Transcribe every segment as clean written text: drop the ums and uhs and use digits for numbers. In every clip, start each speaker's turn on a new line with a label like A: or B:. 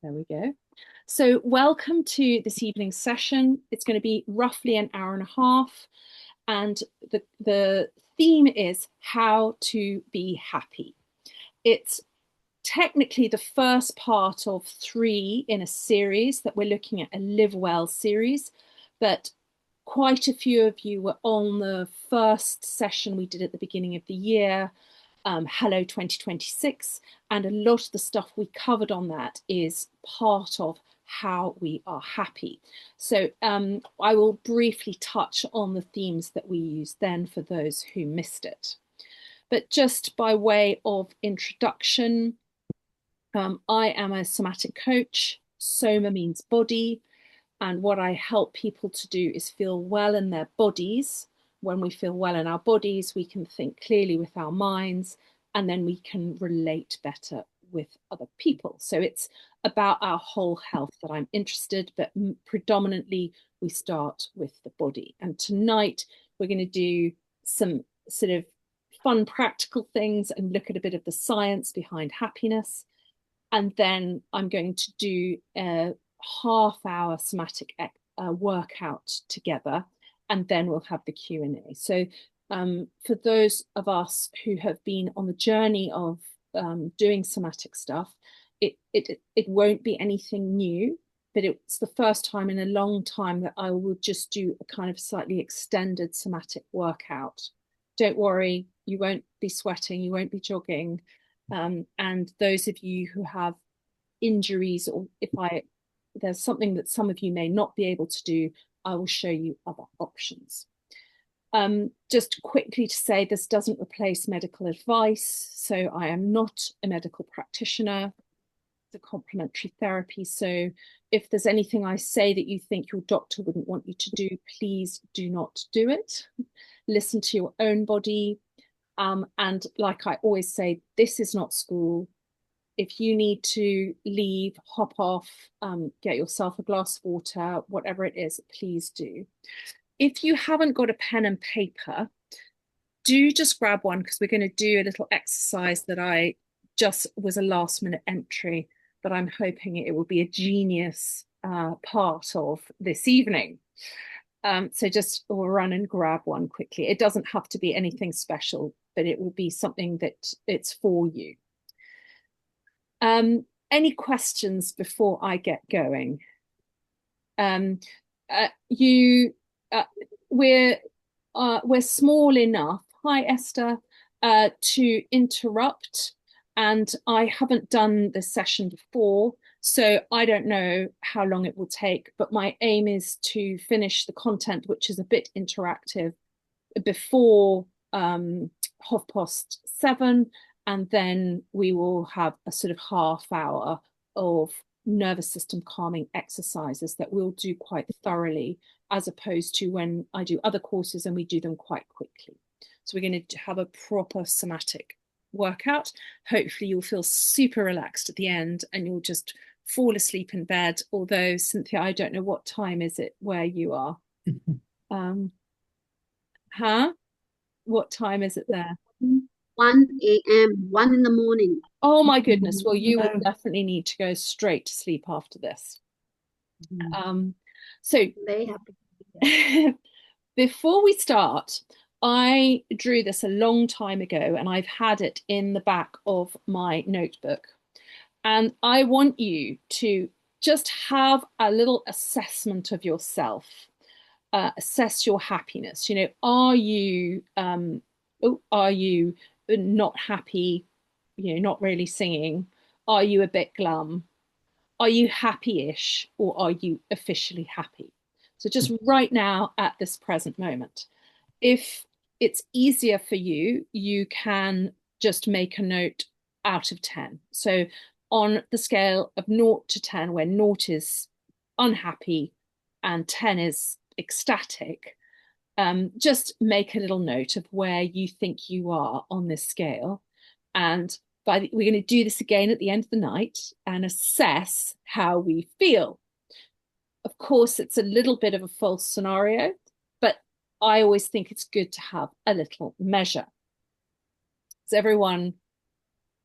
A: There we go. So welcome to this evening's session. It's going to be roughly an hour and a half. And the theme is how to be happy. It's technically the first part of three in a series that we're looking at, a Live Well series. But quite a few of you were on the first session we did at the beginning of the year, Hello 2026, and a lot of the stuff we covered on that is part of how we are happy. So I will briefly touch on the themes that we used then for those who missed it. But just by way of introduction, I am a somatic coach. Soma means body. And what I help people to do is feel well in their bodies. When we feel well in our bodies, we can think clearly with our minds, and then we can relate better with other people. So it's about our whole health that I'm interested, but predominantly we start with the body. And tonight we're going to do some sort of fun, practical things and look at a bit of the science behind happiness. And then I'm going to do a half-hour somatic workout together, and then we'll have the Q&A. So for those of us who have been on the journey of doing somatic stuff, it won't be anything new, but it's the first time in a long time that I will just do a kind of slightly extended somatic workout. Don't worry, you won't be sweating, you won't be jogging. And those of you who have injuries, or if there's something that some of you may not be able to do, I will show you other options. Just quickly to say, this doesn't replace medical advice. So I am not a medical practitioner. It's a complementary therapy. So if there's anything I say that you think your doctor wouldn't want you to do, please do not do it. Listen to your own body. And like I always say, this is not school. If you need to leave, hop off, get yourself a glass of water, whatever it is, please do. If you haven't got a pen and paper, do just grab one, because we're going to do a little exercise that I just was a last minute entry, but I'm hoping it will be a genius part of this evening. So just we'll run and grab one quickly. It doesn't have to be anything special, but it will be something that it's for you. Any questions before I get going? We're small enough. Hi, Esther, to interrupt, and I haven't done this session before, so I don't know how long it will take, but my aim is to finish the content, which is a bit interactive, before 7:30, and then we will have a sort of half hour of nervous system calming exercises that we'll do quite thoroughly, as opposed to when I do other courses and we do them quite quickly. So we're going to have a proper somatic workout. Hopefully you'll feel super relaxed at the end and you'll just fall asleep in bed. Although, Cynthia, I don't know, what time is it where you are? Huh? What time is it there?
B: 1 a.m., 1 in the morning.
A: Oh my goodness. Well, you will definitely need to go straight to sleep after this. So
B: Very happy.
A: before we start, I drew this a long time ago and I've had it in the back of my notebook. And I want you to just have a little assessment of yourself, assess your happiness. You know, are you not happy? You know, not really singing? Are you a bit glum? Are you happy-ish, or are you officially happy? So just right now at this present moment. If it's easier for you, you can just make a note out of 10. So on the scale of 0 to 10, where 0 is unhappy and 10 is ecstatic, just make a little note of where you think you are on this scale. And we're going to do this again at the end of the night and assess how we feel. Of course, it's a little bit of a false scenario, but I always think it's good to have a little measure. Has everyone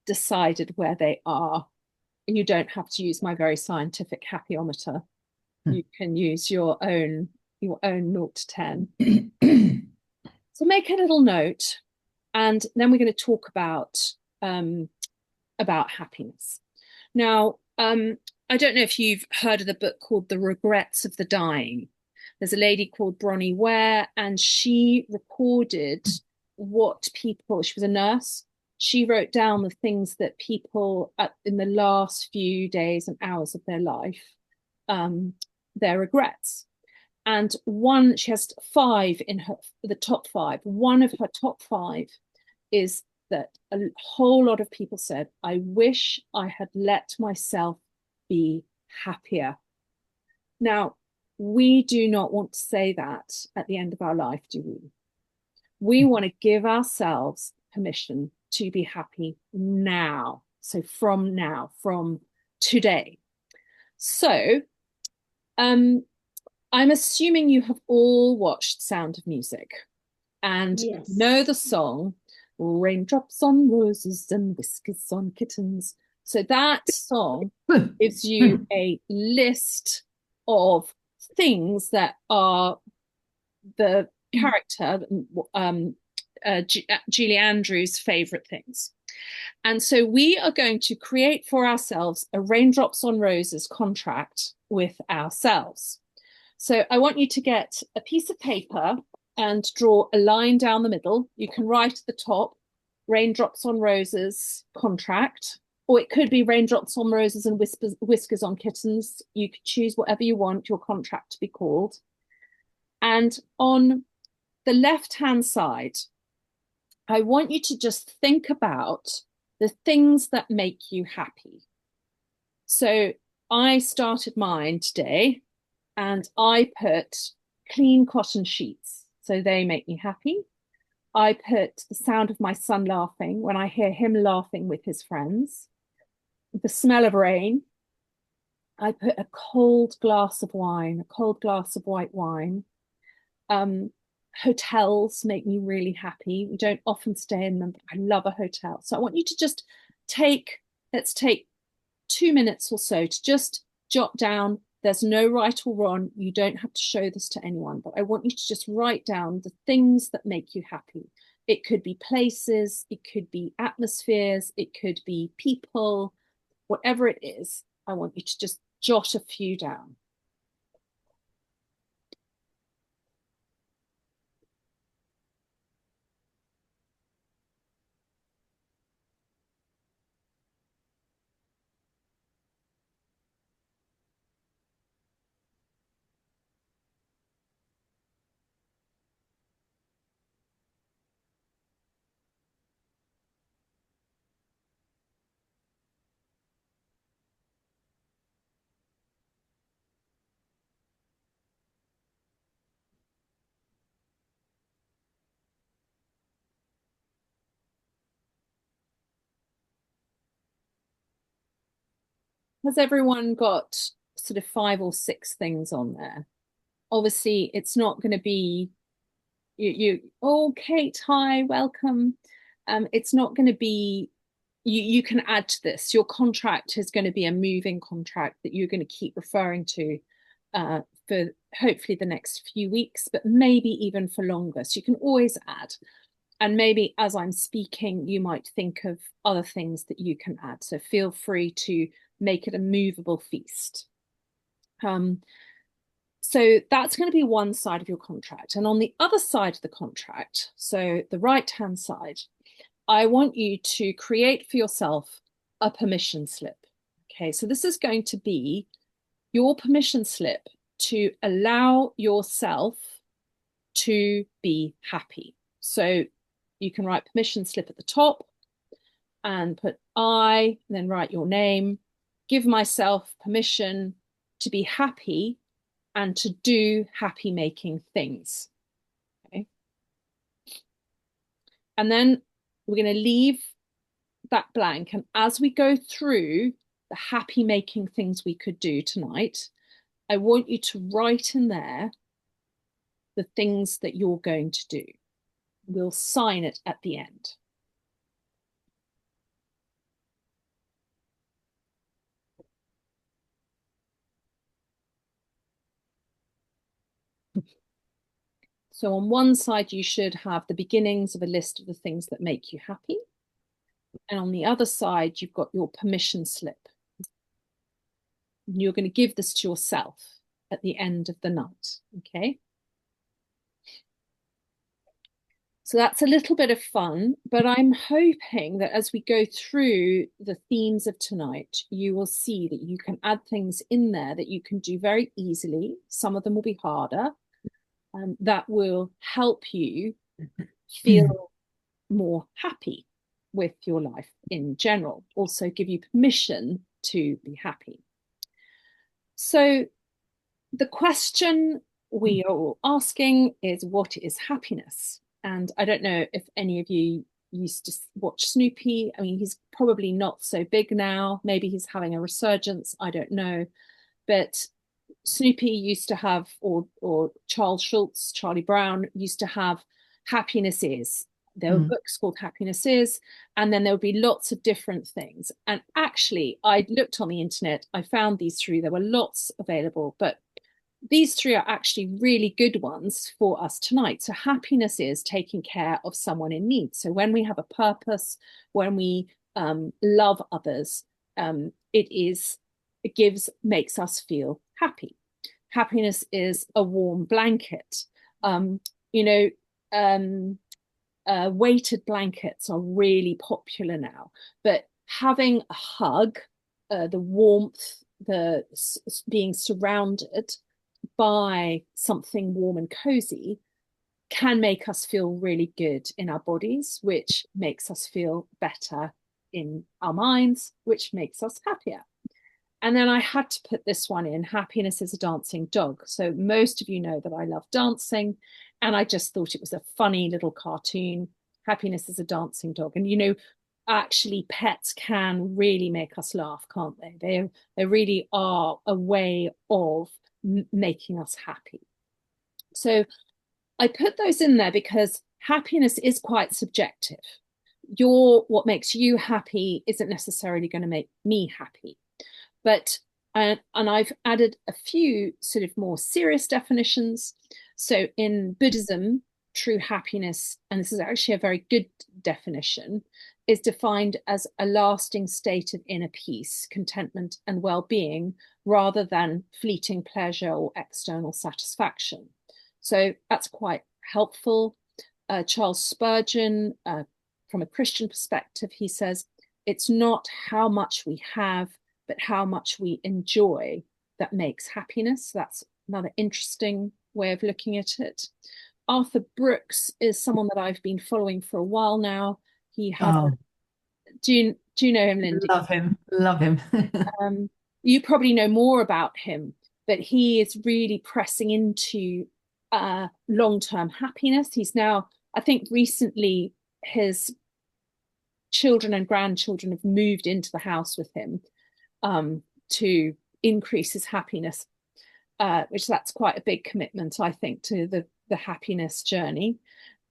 A: decided where they are? you don't have to use my very scientific happyometer.
C: Hmm.
A: You can use your own 0 to 10. So make a little note, and then we're going to talk about happiness. Now, I don't know if you've heard of the book called The Regrets of the Dying. There's a lady called Bronnie Ware, and she recorded what people, she was a nurse, she wrote down the things that people in the last few days and hours of their life, their regrets. And one, she has 5 in the top 5. One of her top 5 is that a whole lot of people said, I wish I had let myself be happier. Now, we do not want to say that at the end of our life, do we? We want to give ourselves permission to be happy now. So from now, from today. So I'm assuming you have all watched Sound of Music and
B: Yes.
A: know the song Raindrops on Roses and Whiskers on Kittens. So that song gives you a list of things that are the character, Julie Andrews' favorite things. And so we are going to create for ourselves a Raindrops on Roses contract with ourselves. So I want you to get a piece of paper and draw a line down the middle. You can write at the top, Raindrops on Roses contract, or it could be Raindrops on Roses and Whiskers on Kittens. You could choose whatever you want your contract to be called. And on the left-hand side, I want you to just think about the things that make you happy. So I started mine today, and I put clean cotton sheets, so they make me happy. I put the sound of my son laughing when I hear him laughing with his friends. The smell of rain. I put a cold glass of wine, a cold glass of white wine. Hotels make me really happy. We don't often stay in them, but I love a hotel. So I want you to just let's take 2 minutes or so to just jot down. There's no right or wrong. You don't have to show this to anyone, but I want you to just write down the things that make you happy. It could be places, it could be atmospheres, it could be people, whatever it is. I want you to just jot a few down. Has everyone got sort of 5 or 6 things on there? Obviously, it's not going to be oh, Kate, hi, welcome. It's not going to be, you can add to this. Your contract is going to be a moving contract that you're going to keep referring to for hopefully the next few weeks, but maybe even for longer. So you can always add. And maybe as I'm speaking, you might think of other things that you can add. So feel free to make it a movable feast. So that's going to be one side of your contract. And on the other side of the contract, so the right-hand side, I want you to create for yourself a permission slip. Okay, so this is going to be your permission slip to allow yourself to be happy. So you can write permission slip at the top and put I, and then write your name, give myself permission to be happy and to do happy making things. Okay. And then we're going to leave that blank. And as we go through the happy making things we could do tonight, I want you to write in there the things that you're going to do. We'll sign it at the end. So on one side, you should have the beginnings of a list of the things that make you happy. And on the other side, you've got your permission slip. You're going to give this to yourself at the end of the night, okay? So that's a little bit of fun, but I'm hoping that as we go through the themes of tonight, you will see that you can add things in there that you can do very easily. Some of them will be harder, that will help you feel more happy with your life in general, also give you permission to be happy. So the question we are all asking is, what is happiness? And I don't know if any of you used to watch Snoopy. I mean, he's probably not so big now. Maybe he's having a resurgence. I don't know. But Snoopy used to have, or Charles Schulz, Charlie Brown used to have happiness is. There were books called Happiness Is, and then there would be lots of different things. And actually, I looked on the internet, I found these three. There were lots available, but these three are actually really good ones for us tonight. So happiness is taking care of someone in need. So when we have a purpose, when we love others, makes us feel happy. Happiness is a warm blanket. Weighted blankets are really popular now, but having a hug, the warmth, the being surrounded by something warm and cozy can make us feel really good in our bodies, which makes us feel better in our minds, which makes us happier. And then I had to put this one in, happiness is a dancing dog. So most of you know that I love dancing, and I just thought it was a funny little cartoon. Happiness is a dancing dog. And actually pets can really make us laugh, can't they? They really are a way of making us happy. So I put those in there because happiness is quite subjective. What makes you happy isn't necessarily going to make me happy. But and I've added a few sort of more serious definitions. So in Buddhism, true happiness, and this is actually a very good definition, is defined as a lasting state of inner peace, contentment, and well-being, rather than fleeting pleasure or external satisfaction. So that's quite helpful. Charles Spurgeon, from a Christian perspective, he says, it's not how much we have, but how much we enjoy that makes happiness. That's another interesting way of looking at it. Arthur Brooks is someone that I've been following for a while now. He has, do you know him, Lindy?
C: Love him.
A: You probably know more about him, but he is really pressing into long-term happiness. He's now, I think recently, his children and grandchildren have moved into the house with him to increase his happiness, which that's quite a big commitment, I think, to the happiness journey.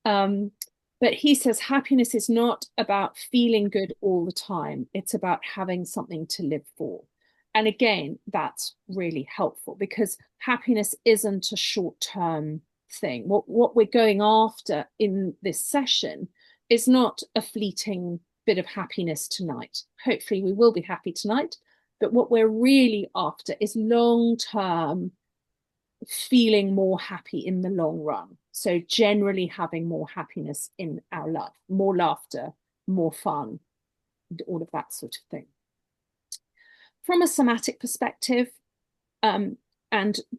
A: But he says happiness is not about feeling good all the time. It's about having something to live for. And again, that's really helpful because happiness isn't a short-term thing. What we're going after in this session is not a fleeting bit of happiness tonight. Hopefully we will be happy tonight, but what we're really after is long-term feeling more happy in the long run. So generally having more happiness in our life, more laughter, more fun, all of that sort of thing. From a somatic perspective, and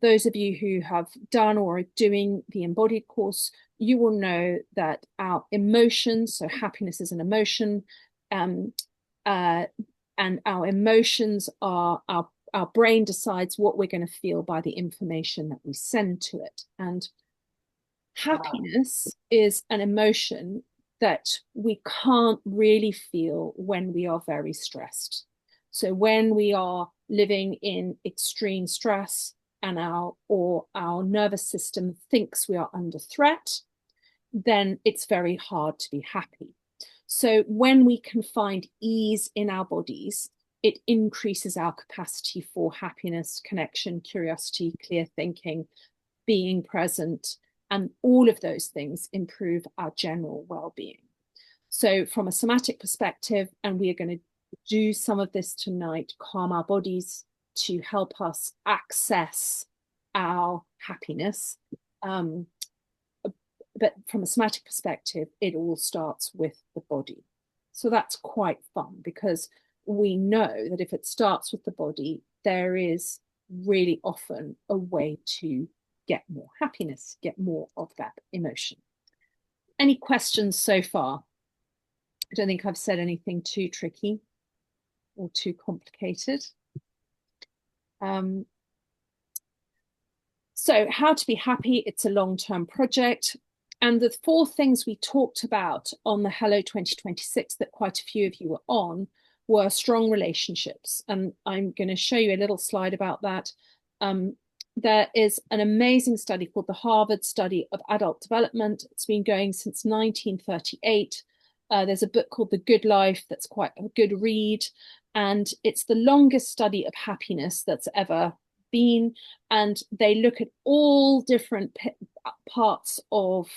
A: those of you who have done or are doing the embodied course, you will know that our emotions, so happiness is an emotion, and our emotions are our brain decides what we're going to feel by the information that we send to it. And happiness is an emotion that we can't really feel when we are very stressed. So when we are living in extreme stress and our nervous system thinks we are under threat, then it's very hard to be happy. So when we can find ease in our bodies, it increases our capacity for happiness, connection, curiosity, clear thinking, being present, And all of those things improve our general well-being. So from a somatic perspective, and we are going to do some of this tonight, calm our bodies to help us access our happiness. But from a somatic perspective, it all starts with the body. So that's quite fun, because we know that if it starts with the body, there is really often a way to get more happiness, get more of that emotion. Any questions so far? I don't think I've said anything too tricky or too complicated. So how to be happy, it's a long-term project. And the 4 things we talked about on the Hello 2026 that quite a few of you were on were strong relationships. And I'm going to show you a little slide about that. There is an amazing study called the Harvard Study of Adult Development. It's been going since 1938. There's a book called The Good Life that's quite a good read. And it's the longest study of happiness that's ever been. And they look at all different parts of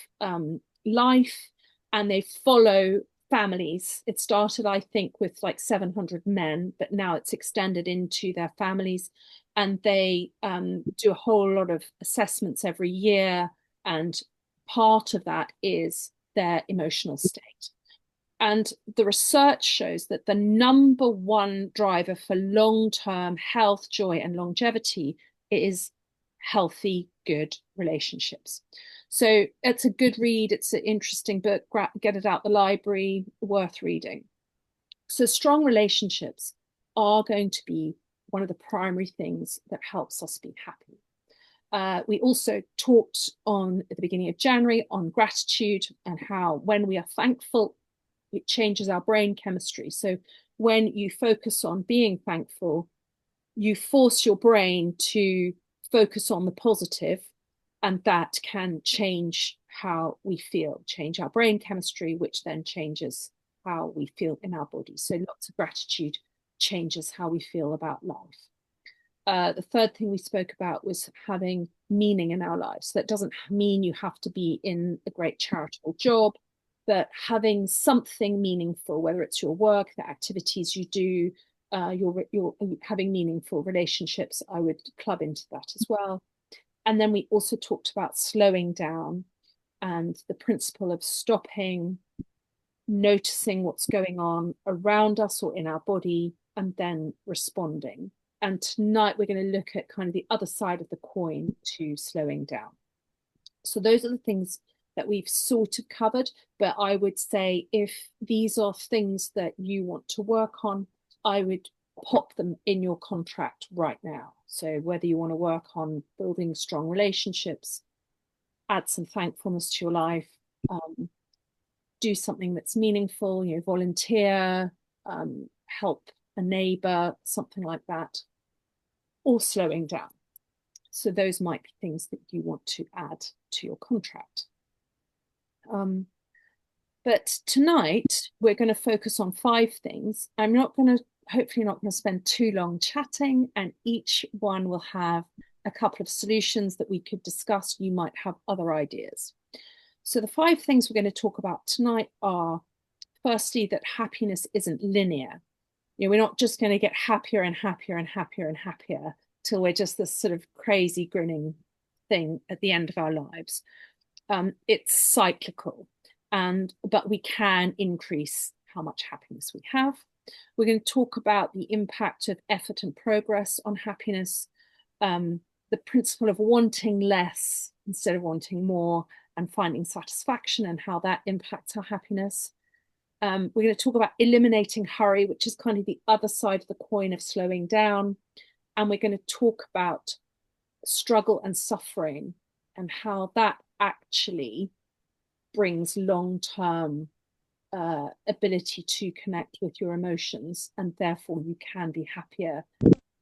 A: life, and they follow families. It started, I think, with like 700 men, but now it's extended into their families. And they do a whole lot of assessments every year. And part of that is their emotional state. And the research shows that the #1 driver for long-term health, joy, and longevity is healthy, good relationships. So it's a good read. It's an interesting book. Get it out the library, worth reading. So strong relationships are going to be one of the primary things that helps us be happy. We also talked at the beginning of January on gratitude, and how when we are thankful, it changes our brain chemistry. So when you focus on being thankful, you force your brain to focus on the positive, and that can change how we feel, change our brain chemistry, which then changes how we feel in our body. So lots of gratitude changes how we feel about life. The third thing we spoke about was having meaning in our lives. That doesn't mean you have to be in a great charitable job, but having something meaningful, whether it's your work, the activities you do, you're having meaningful relationships, I would club into that as well. And then we also talked about slowing down and the principle of stopping, noticing what's going on around us or in our body, and then responding. And tonight we're going to look at kind of the other side of the coin to slowing down. So those are the things that we've sort of covered, but I would say if these are things that you want to work on, I would pop them in your contract right now. So whether you want to work on building strong relationships, add some thankfulness to your life, do something that's meaningful, volunteer, help a neighbor, something like that, or slowing down. So those might be things that you want to add to your contract. But tonight we're going to focus on 5 things. Hopefully not going to spend too long chatting, and each one will have a couple of solutions that we could discuss. You might have other ideas. So the 5 things we're going to talk about tonight are, firstly, that happiness isn't linear. We're not just going to get happier and happier and happier and happier till we're just this sort of crazy grinning thing at the end of our lives. It's cyclical, but we can increase how much happiness we have. We're going to talk about the impact of effort and progress on happiness, the principle of wanting less instead of wanting more, and finding satisfaction and how that impacts our happiness. We're going to talk about eliminating hurry, which is kind of the other side of the coin of slowing down. And we're going to talk about struggle and suffering and how that actually brings long-term ability to connect with your emotions, and therefore you can be happier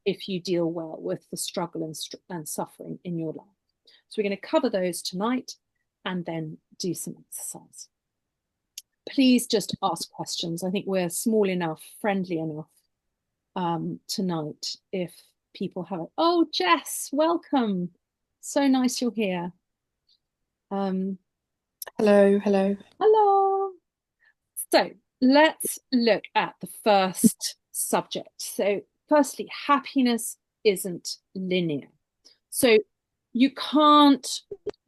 A: if you deal well with the struggle and suffering in your life. So we're going to cover those tonight and then do some exercise. Please just ask questions. I think we're small enough, friendly enough tonight. If people have it. Oh, Jess, welcome. So nice you're here. Um,
C: Hello, hello.
A: Hello. So let's look at the first subject. So, firstly, happiness isn't linear. So, you can't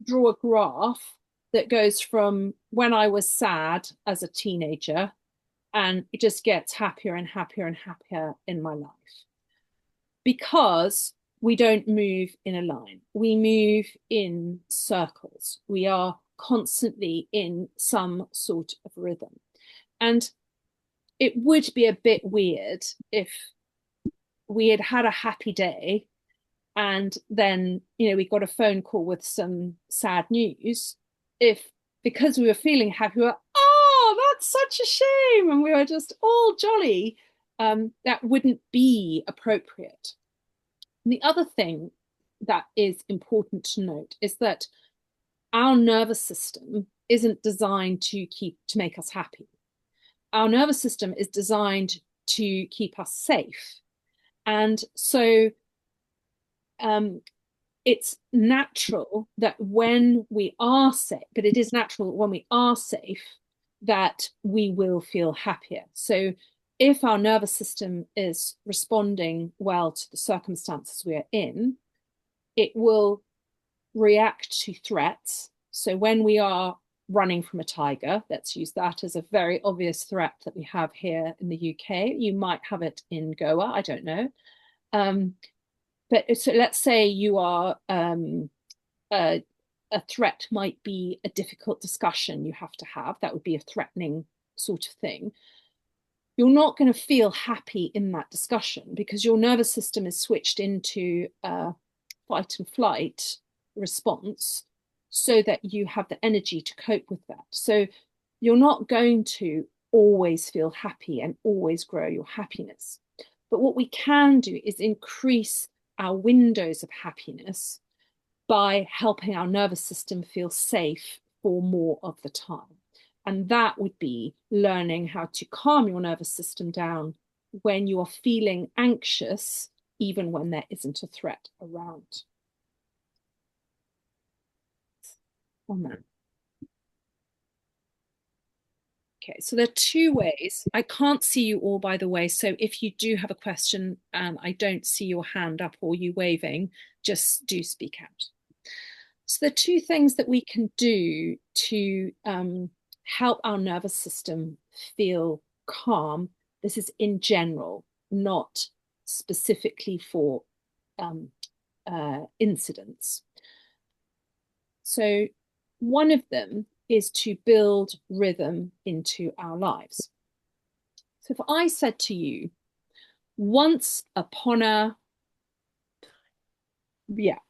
A: draw a graph that goes from when I was sad as a teenager and it just gets happier and happier and happier in my life because we don't move in a line. We move in circles. We are constantly in some sort of rhythm. And it would be a bit weird if we had had a happy day and then, we got a phone call with some sad news. If because we were feeling happy, we were, oh, that's such a shame. And we were just all jolly. That wouldn't be appropriate. And the other thing that is important to note is that our nervous system isn't designed to make us happy. Our nervous system is designed to keep us safe. And so it's natural that when we are safe, but it is natural when we are safe that we will feel happier. So if our nervous system is responding well to the circumstances we are in, it will react to threats. So when we are running from a tiger, let's use that as a very obvious threat that we have here in the UK. You might have it in Goa, I don't know. But so let's say you are a threat might be a difficult discussion you have to have. That would be a threatening sort of thing. You're not going to feel happy in that discussion because your nervous system is switched into fight and flight response so that you have the energy to cope with that. So you're not going to always feel happy and always grow your happiness. But what we can do is increase our windows of happiness by helping our nervous system feel safe for more of the time. And that would be learning how to calm your nervous system down when you are feeling anxious, even when there isn't a threat around. On that. Okay, so there are two ways. I can't see you all, by the way. So if you do have a question and I don't see your hand up or you waving, just do speak out. So there are two things that we can do to help our nervous system feel calm. This is in general, not specifically for incidents. So one of them is to build rhythm into our lives. So if I said to you, once upon a,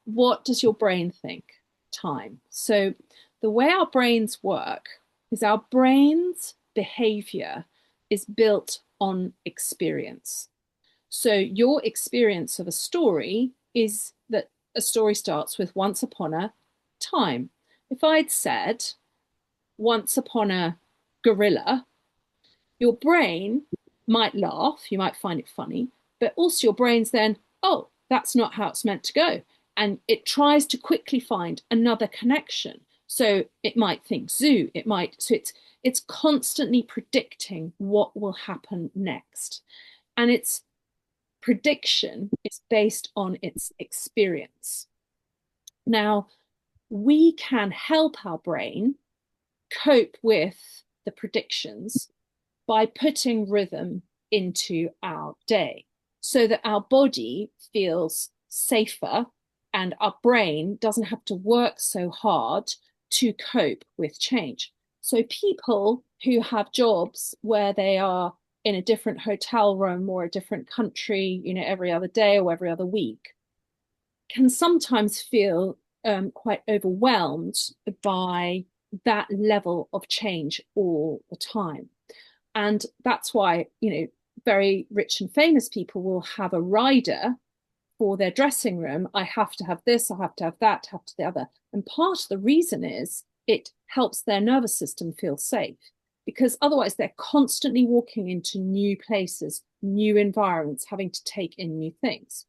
A: what does your brain think? Time. So the way our brains work is our brain's behavior is built on experience. So your experience of a story is that a story starts with once upon a time. If I'd said once upon a gorilla, your brain might laugh, you might find it funny, but also your brain's then, oh, that's not how it's meant to go. And it tries to quickly find another connection. So it might think zoo, it's constantly predicting what will happen next. And its prediction is based on its experience. Now, we can help our brain cope with the predictions by putting rhythm into our day so that our body feels safer and our brain doesn't have to work so hard to cope with change. So people who have jobs where they are in a different hotel room or a different country, every other day or every other week, can sometimes feel quite overwhelmed by that level of change all the time. And that's why, very rich and famous people will have a rider for their dressing room. I have to have this, I have to have that, I have to the other. And part of the reason is it helps their nervous system feel safe because otherwise they're constantly walking into new places, new environments, having to take in new things.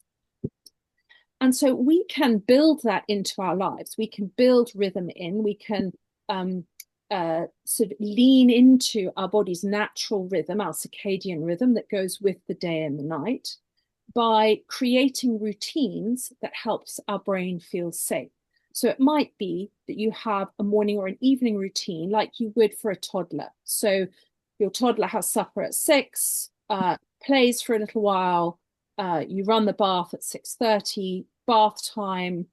A: And so we can build that into our lives. We can build rhythm in. We can sort of lean into our body's natural rhythm, our circadian rhythm that goes with the day and the night, by creating routines that helps our brain feel safe. So it might be that you have a morning or an evening routine like you would for a toddler. So your toddler has supper at 6, plays for a little while, you run the bath at 6:30, bath time,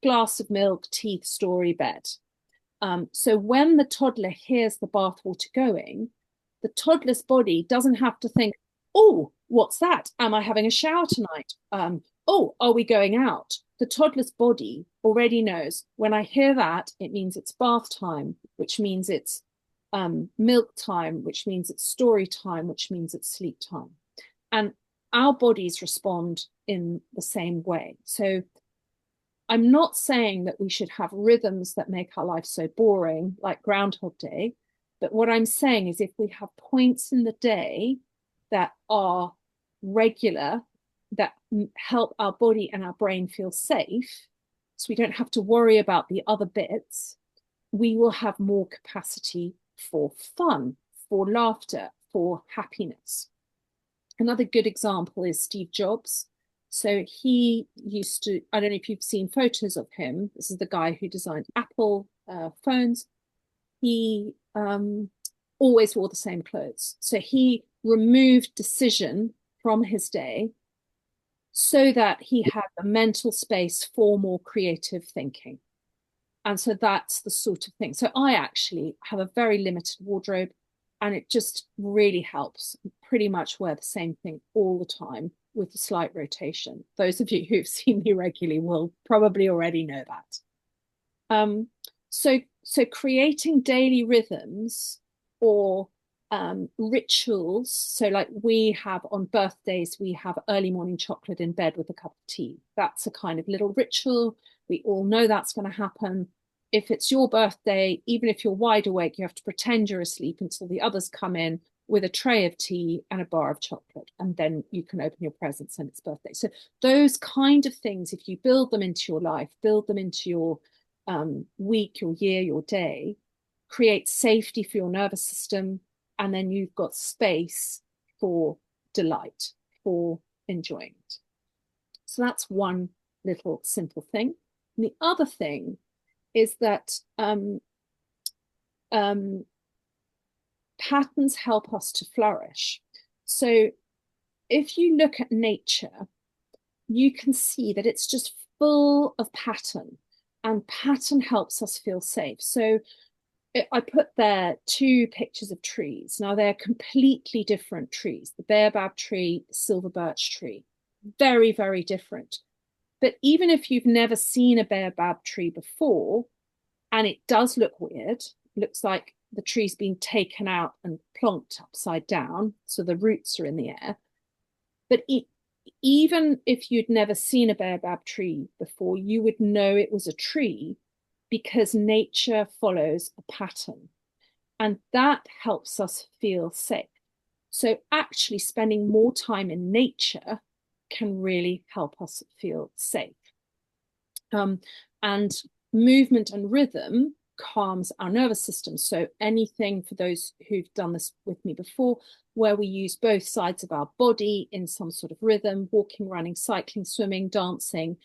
A: glass of milk, teeth, story, bed. So when the toddler hears the bathwater going, the toddler's body doesn't have to think, oh, what's that? Am I having a shower tonight? Oh, are we going out? The toddler's body already knows when I hear that, it means it's bath time, which means it's milk time, which means it's story time, which means it's sleep time. And our bodies respond in the same way. So I'm not saying that we should have rhythms that make our life so boring, like Groundhog Day. But what I'm saying is if we have points in the day that are regular, that help our body and our brain feel safe, so we don't have to worry about the other bits, we will have more capacity for fun, for laughter, for happiness. Another good example is Steve Jobs. So he used to, I don't know if you've seen photos of him. This is the guy who designed Apple phones. He always wore the same clothes. So he removed decision from his day so that he had a mental space for more creative thinking. And so that's the sort of thing. So I actually have a very limited wardrobe, and it just really helps. Pretty much wear the same thing all the time with a slight rotation. Those of you who've seen me regularly will probably already know that. So creating daily rhythms or rituals. So like we have on birthdays, we have early morning chocolate in bed with a cup of tea. That's a kind of little ritual. We all know that's going to happen. If it's your birthday, even if you're wide awake, you have to pretend you're asleep until the others come in with a tray of tea and a bar of chocolate, and then you can open your presents and it's birthday. So those kind of things, if you build them into your life, build them into your week, your year, your day, create safety for your nervous system, and then you've got space for delight, for enjoyment. So that's one little simple thing. And the other thing is that patterns help us to flourish. So if you look at nature, you can see that it's just full of pattern, and pattern helps us feel safe. So I put there 2 pictures of trees. Now they're completely different trees. The baobab tree, the silver birch tree, very, very different. But even if you've never seen a baobab tree before, and it does look weird, looks like the tree's been taken out and plonked upside down, so the roots are in the air. But even if you'd never seen a baobab tree before, you would know it was a tree because nature follows a pattern. And that helps us feel safe. So actually spending more time in nature can really help us feel safe. And movement and rhythm calms our nervous system. So anything, for those who've done this with me before, where we use both sides of our body in some sort of rhythm, walking, running, cycling, swimming, dancing,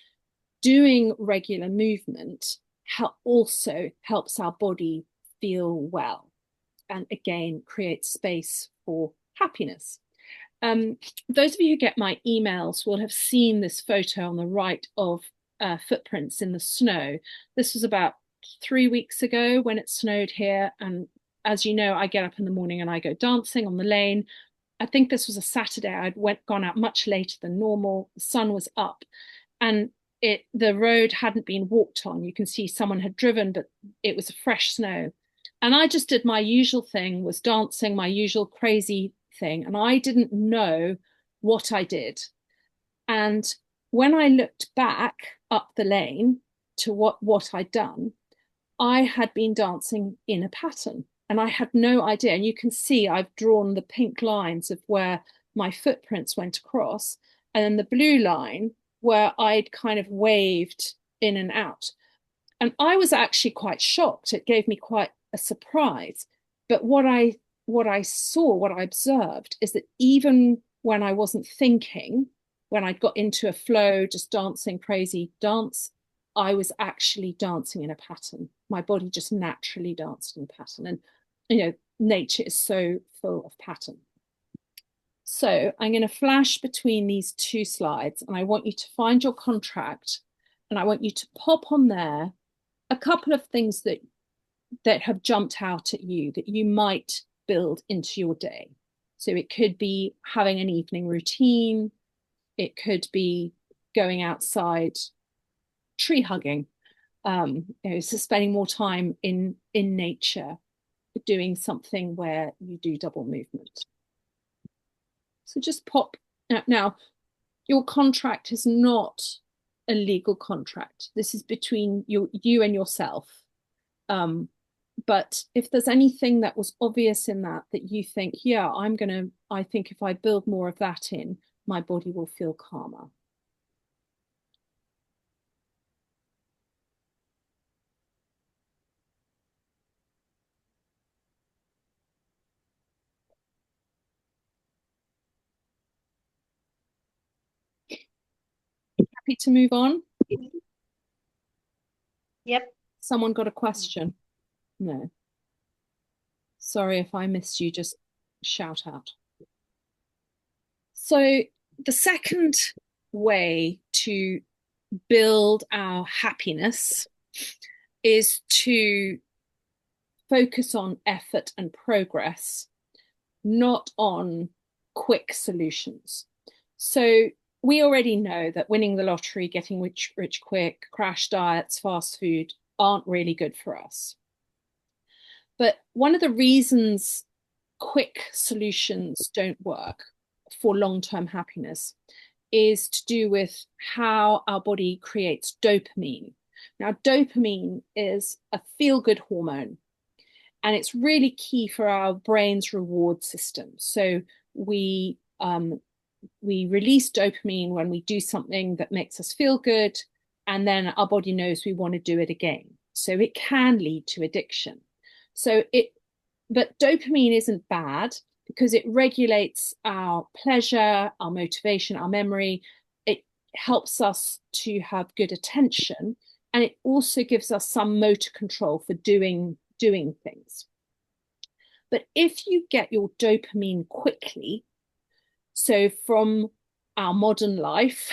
A: doing regular movement also helps our body feel well, and again creates space for happiness. Those of you who get my emails will have seen this photo on the right of footprints in the snow. This was about 3 weeks ago when it snowed here, and as you know, I get up in the morning and I go dancing on the lane. I think this was a Saturday. I'd gone out much later than normal. The sun was up, and the road hadn't been walked on. You can see someone had driven, but it was fresh snow. And I just did my usual thing, was dancing, my usual crazy thing. And I didn't know what I did. And when I looked back up the lane to what I'd done, I had been dancing in a pattern and I had no idea. And you can see I've drawn the pink lines of where my footprints went across. And then the blue line where I'd kind of waved in and out. And I was actually quite shocked. It gave me quite a surprise. But what I saw, what I observed, is that even when I wasn't thinking, when I got into a flow, just dancing crazy dance, I was actually dancing in a pattern. My body just naturally danced in a pattern. And, nature is so full of pattern. So I'm going to flash between these two slides, and I want you to find your contract, and I want you to pop on there a couple of things that have jumped out at you that you might build into your day. So it could be having an evening routine. It could be going outside, tree hugging, so spending more time in nature, doing something where you do double movement. So just pop. Now, your contract is not a legal contract. This is between you and yourself. But if there's anything that was obvious in that you think, yeah, I think if I build more of that in, my body will feel calmer. Happy to move on?
B: Yep.
A: Someone got a question? No. Sorry if I missed you, just shout out. So the second way to build our happiness is to focus on effort and progress, not on quick solutions. So we already know that winning the lottery, getting rich quick, crash diets, fast food aren't really good for us. But one of the reasons quick solutions don't work for long-term happiness is to do with how our body creates dopamine. Now, dopamine is a feel-good hormone, and it's really key for our brain's reward system. So we release dopamine when we do something that makes us feel good, and then our body knows we want to do it again. So it can lead to addiction. But dopamine isn't bad because it regulates our pleasure, our motivation, our memory. It helps us to have good attention, and it also gives us some motor control for doing things. But if you get your dopamine quickly, so from our modern life,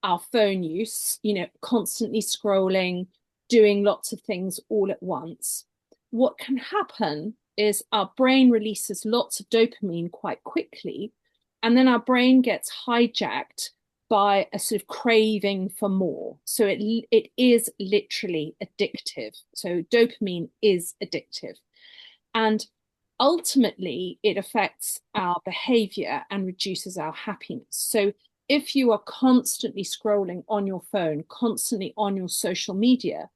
A: our phone use, constantly scrolling, doing lots of things all at once, what can happen is our brain releases lots of dopamine quite quickly, and then our brain gets hijacked by a sort of craving for more. So it is literally addictive. So dopamine is addictive. And ultimately, it affects our behavior and reduces our happiness. So if you are constantly scrolling on your phone, constantly on your social media,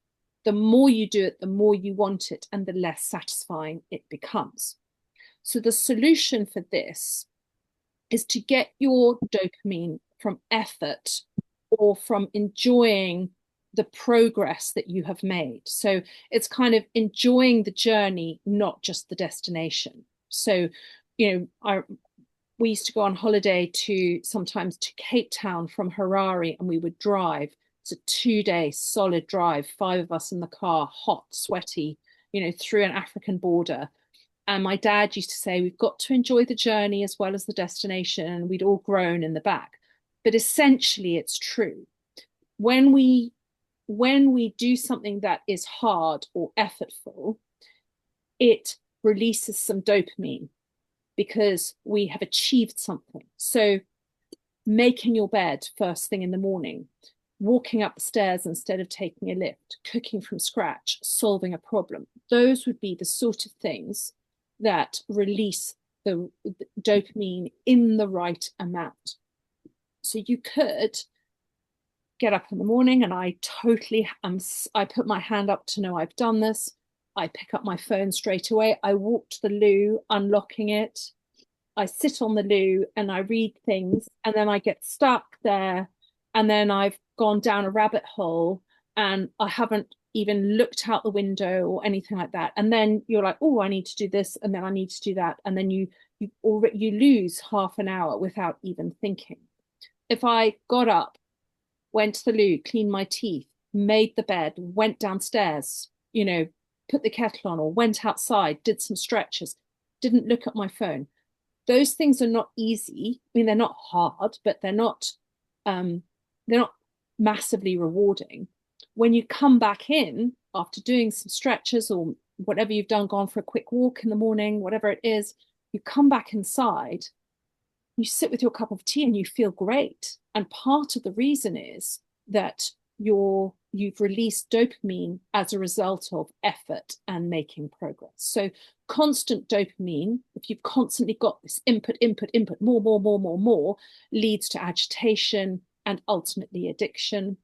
A: the more you do it, the more you want it, and the less satisfying it becomes. So the solution for this is to get your dopamine from effort or from enjoying the progress that you have made. So it's kind of enjoying the journey, not just the destination. So, we used to go on holiday sometimes to Cape Town from Harare, and we would drive. It's a 2-day solid drive, 5 of us in the car, hot, sweaty, through an African border. And my dad used to say, we've got to enjoy the journey as well as the destination. And we'd all groan in the back. But essentially, it's true. When we do something that is hard or effortful, it releases some dopamine because we have achieved something. So making your bed first thing in the morning, walking up the stairs instead of taking a lift, cooking from scratch, solving a problem, those would be the sort of things that release the dopamine in the right amount. So you could get up in the morning, and I put my hand up to know I've done this. I pick up my phone straight away. I walk to the loo, unlocking it. I sit on the loo and I read things, and then I get stuck there and then I've gone down a rabbit hole and I haven't even looked out the window or anything like that. And then you're like, oh, I need to do this, and then I need to do that. And then you lose half an hour without even thinking. If I got up, went to the loo, cleaned my teeth, made the bed, went downstairs, put the kettle on, or went outside, did some stretches, didn't look at my phone. Those things are not easy. I mean, they're not hard, but they're not massively rewarding. When you come back in after doing some stretches or whatever you've done, gone for a quick walk in the morning, whatever it is, you come back inside, you sit with your cup of tea and you feel great. And part of the reason is that you've released dopamine as a result of effort and making progress. So constant dopamine, if you've constantly got this input, more, leads to agitation and ultimately addiction.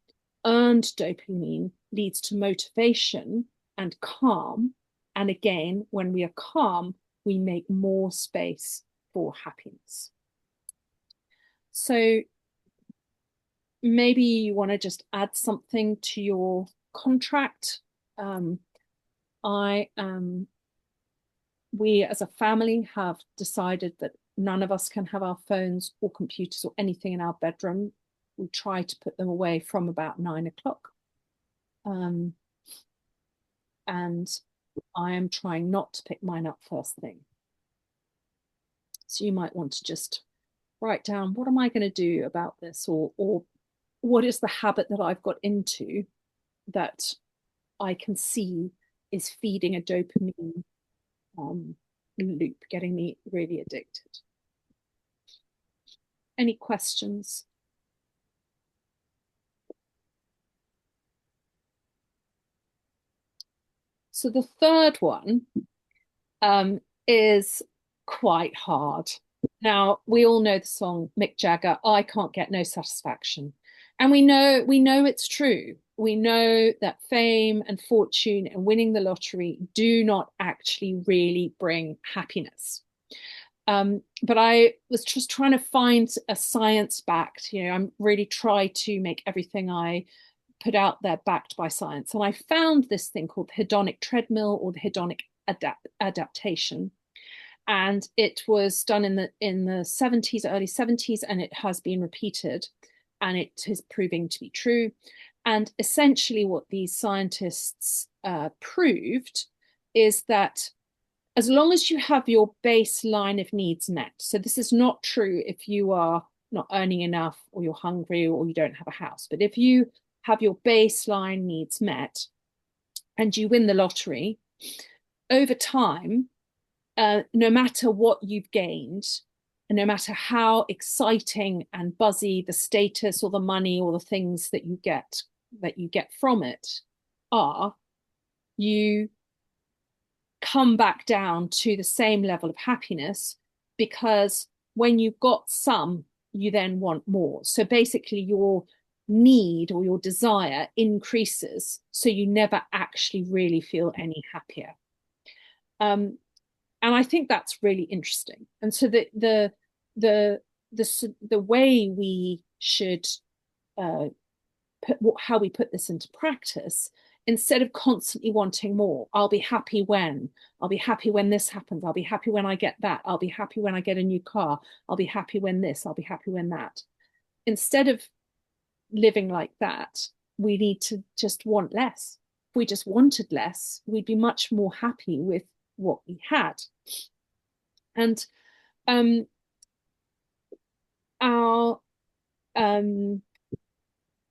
A: Earned dopamine leads to motivation and calm. And again, when we are calm, we make more space for happiness. So maybe you want to just add something to your contract. We as a family have decided that none of us can have our phones or computers or anything in our bedroom. We try to put them away from about 9 o'clock. And I am trying not to pick mine up first thing. So you might want to just write down, what am I going to do about this? Or what is the habit that I've got into that I can see is feeding a dopamine loop, getting me really addicted? Any questions? So the third one is quite hard. Now, we all know the song Mick Jagger, I Can't Get No Satisfaction. And we know it's true. We know that fame and fortune and winning the lottery do not actually really bring happiness. But I was just trying to find a science-backed, I'm really try to make everything I put out there backed by science. And I found this thing called the hedonic treadmill, or the hedonic adaptation. And it was done in the 70s, early 70s, and it has been repeated, and it is proving to be true. And essentially what these scientists proved is that as long as you have your baseline of needs met, so this is not true if you are not earning enough, or you're hungry, or you don't have a house, but if you have your baseline needs met and you win the lottery, over time, no matter what you've gained, and no matter how exciting and buzzy the status or the money or the things that you get from it are, you come back down to the same level of happiness, because when you've got some, you then want more. So basically your need or your desire increases, so you never actually really feel any happier. And I think that's really interesting. And so the way we should how we put this into practice, instead of constantly wanting more, I'll be happy when this happens, I'll be happy when I get that, I'll be happy when I get a new car, I'll be happy when this, I'll be happy when that. Instead of living like that, we need to just want less. If we just wanted less, we'd be much more happy with what we had. And our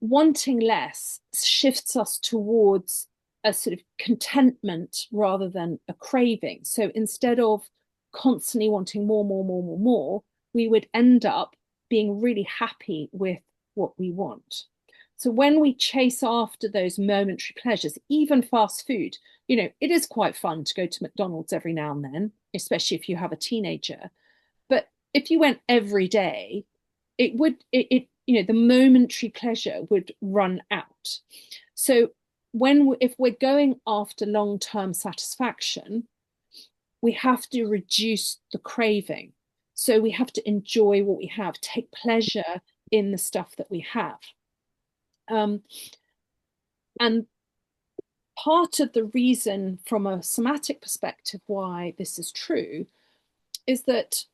A: wanting less shifts us towards a sort of contentment rather than a craving. So instead of constantly wanting more, we would end up being really happy with what we want. So when we chase after those momentary pleasures, even fast food, it is quite fun to go to McDonald's every now and then, especially if you have a teenager. But if you went every day, the momentary pleasure would run out. So if we're going after long-term satisfaction, we have to reduce the craving. So we have to enjoy what we have, take pleasure in the stuff that we have. And part of the reason from a somatic perspective why this is true is that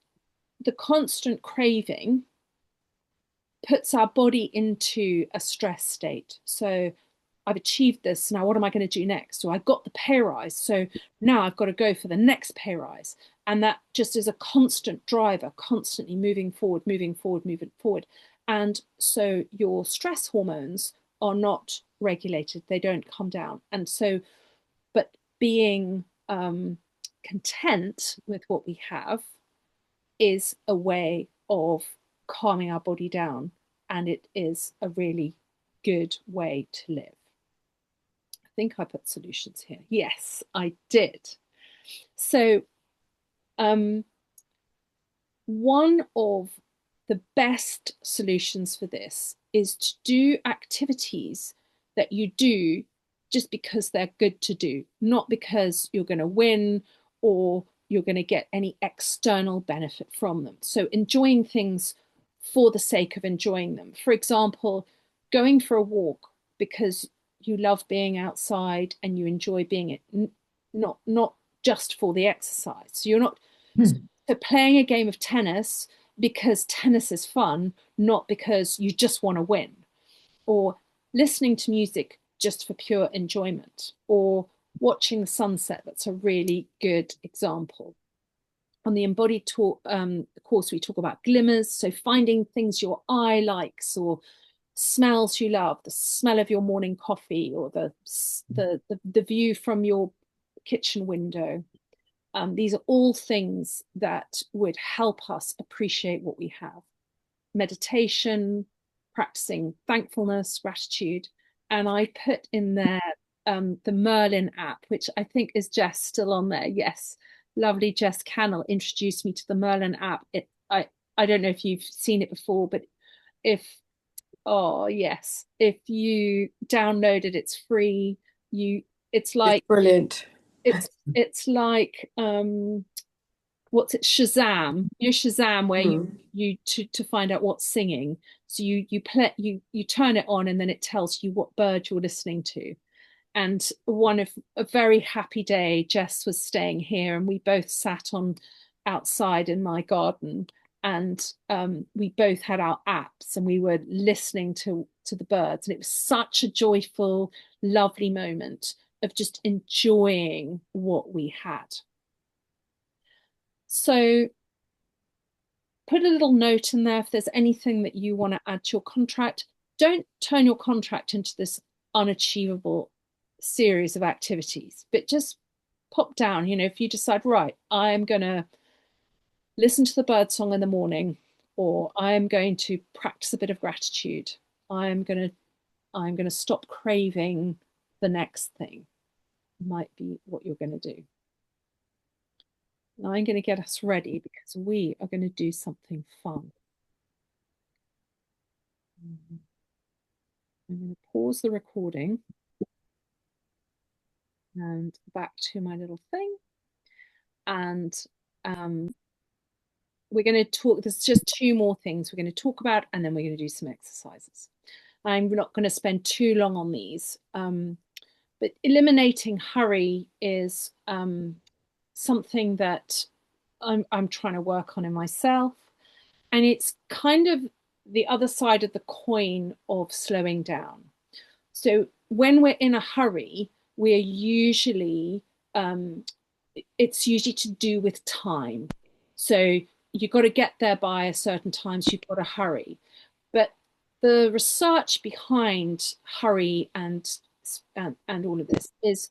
A: the constant craving puts our body into a stress state. So I've achieved this, now what am I going to do next? So I got the pay rise, so now I've got to go for the next pay rise. And that just is a constant driver, constantly moving forward, moving forward, moving forward. And so your stress hormones are not regulated, they don't come down. And so, but being content with what we have is a way of calming our body down, and it is a really good way to live. I think I put solutions here. Yes, I did. So one of the best solutions for this is to do activities that you do just because they're good to do, not because you're going to win or you're going to get any external benefit from them. So enjoying things for the sake of enjoying them. For example, going for a walk because you love being outside and you enjoy being it, not just for the exercise. So you're not so playing a game of tennis because tennis is fun, not because you just want to win, or listening to music just for pure enjoyment, or watching the sunset. That's a really good example. On the embodied talk course, we talk about glimmers, so finding things your eye likes or smells you love, the smell of your morning coffee or the view from your kitchen window. These are all things that would help us appreciate what we have. Meditation, practicing thankfulness, gratitude. And I put in there the Merlin app, which I think is Jess still on there. Yes, lovely Jess Cannell introduced me to the Merlin app. I don't know if you've seen it before, but oh yes, if you download it, it's free. It's like
C: It's brilliant.
A: It's like what's it, Shazam? You know Shazam, where you to find out what's singing. So you turn it on and then it tells you what bird you're listening to. And one of a very happy day, Jess was staying here and we both sat on outside in my garden, and we both had our apps and we were listening to the birds, and it was such a joyful, lovely moment of just enjoying what we had. So put a little note in there if there's anything that you want to add to your contract. Don't turn your contract into this unachievable series of activities, but just pop down, if you decide, right, I'm going to listen to the bird song in the morning, or I'm going to practice a bit of gratitude. I'm going to stop craving the next thing. Might be what you're going to do. Now I'm going to get us ready because we are going to do something fun. I'm going to pause the recording and back to my little thing. And we're going to talk, there's just two more things we're going to talk about, and then we're going to do some exercises. I'm not going to spend too long on these, but eliminating hurry is something that I'm trying to work on in myself. And it's kind of the other side of the coin of slowing down. So when we're in a hurry, we're usually, it's usually to do with time. So you've got to get there by a certain time, so you've got to hurry. But the research behind hurry and all of this is,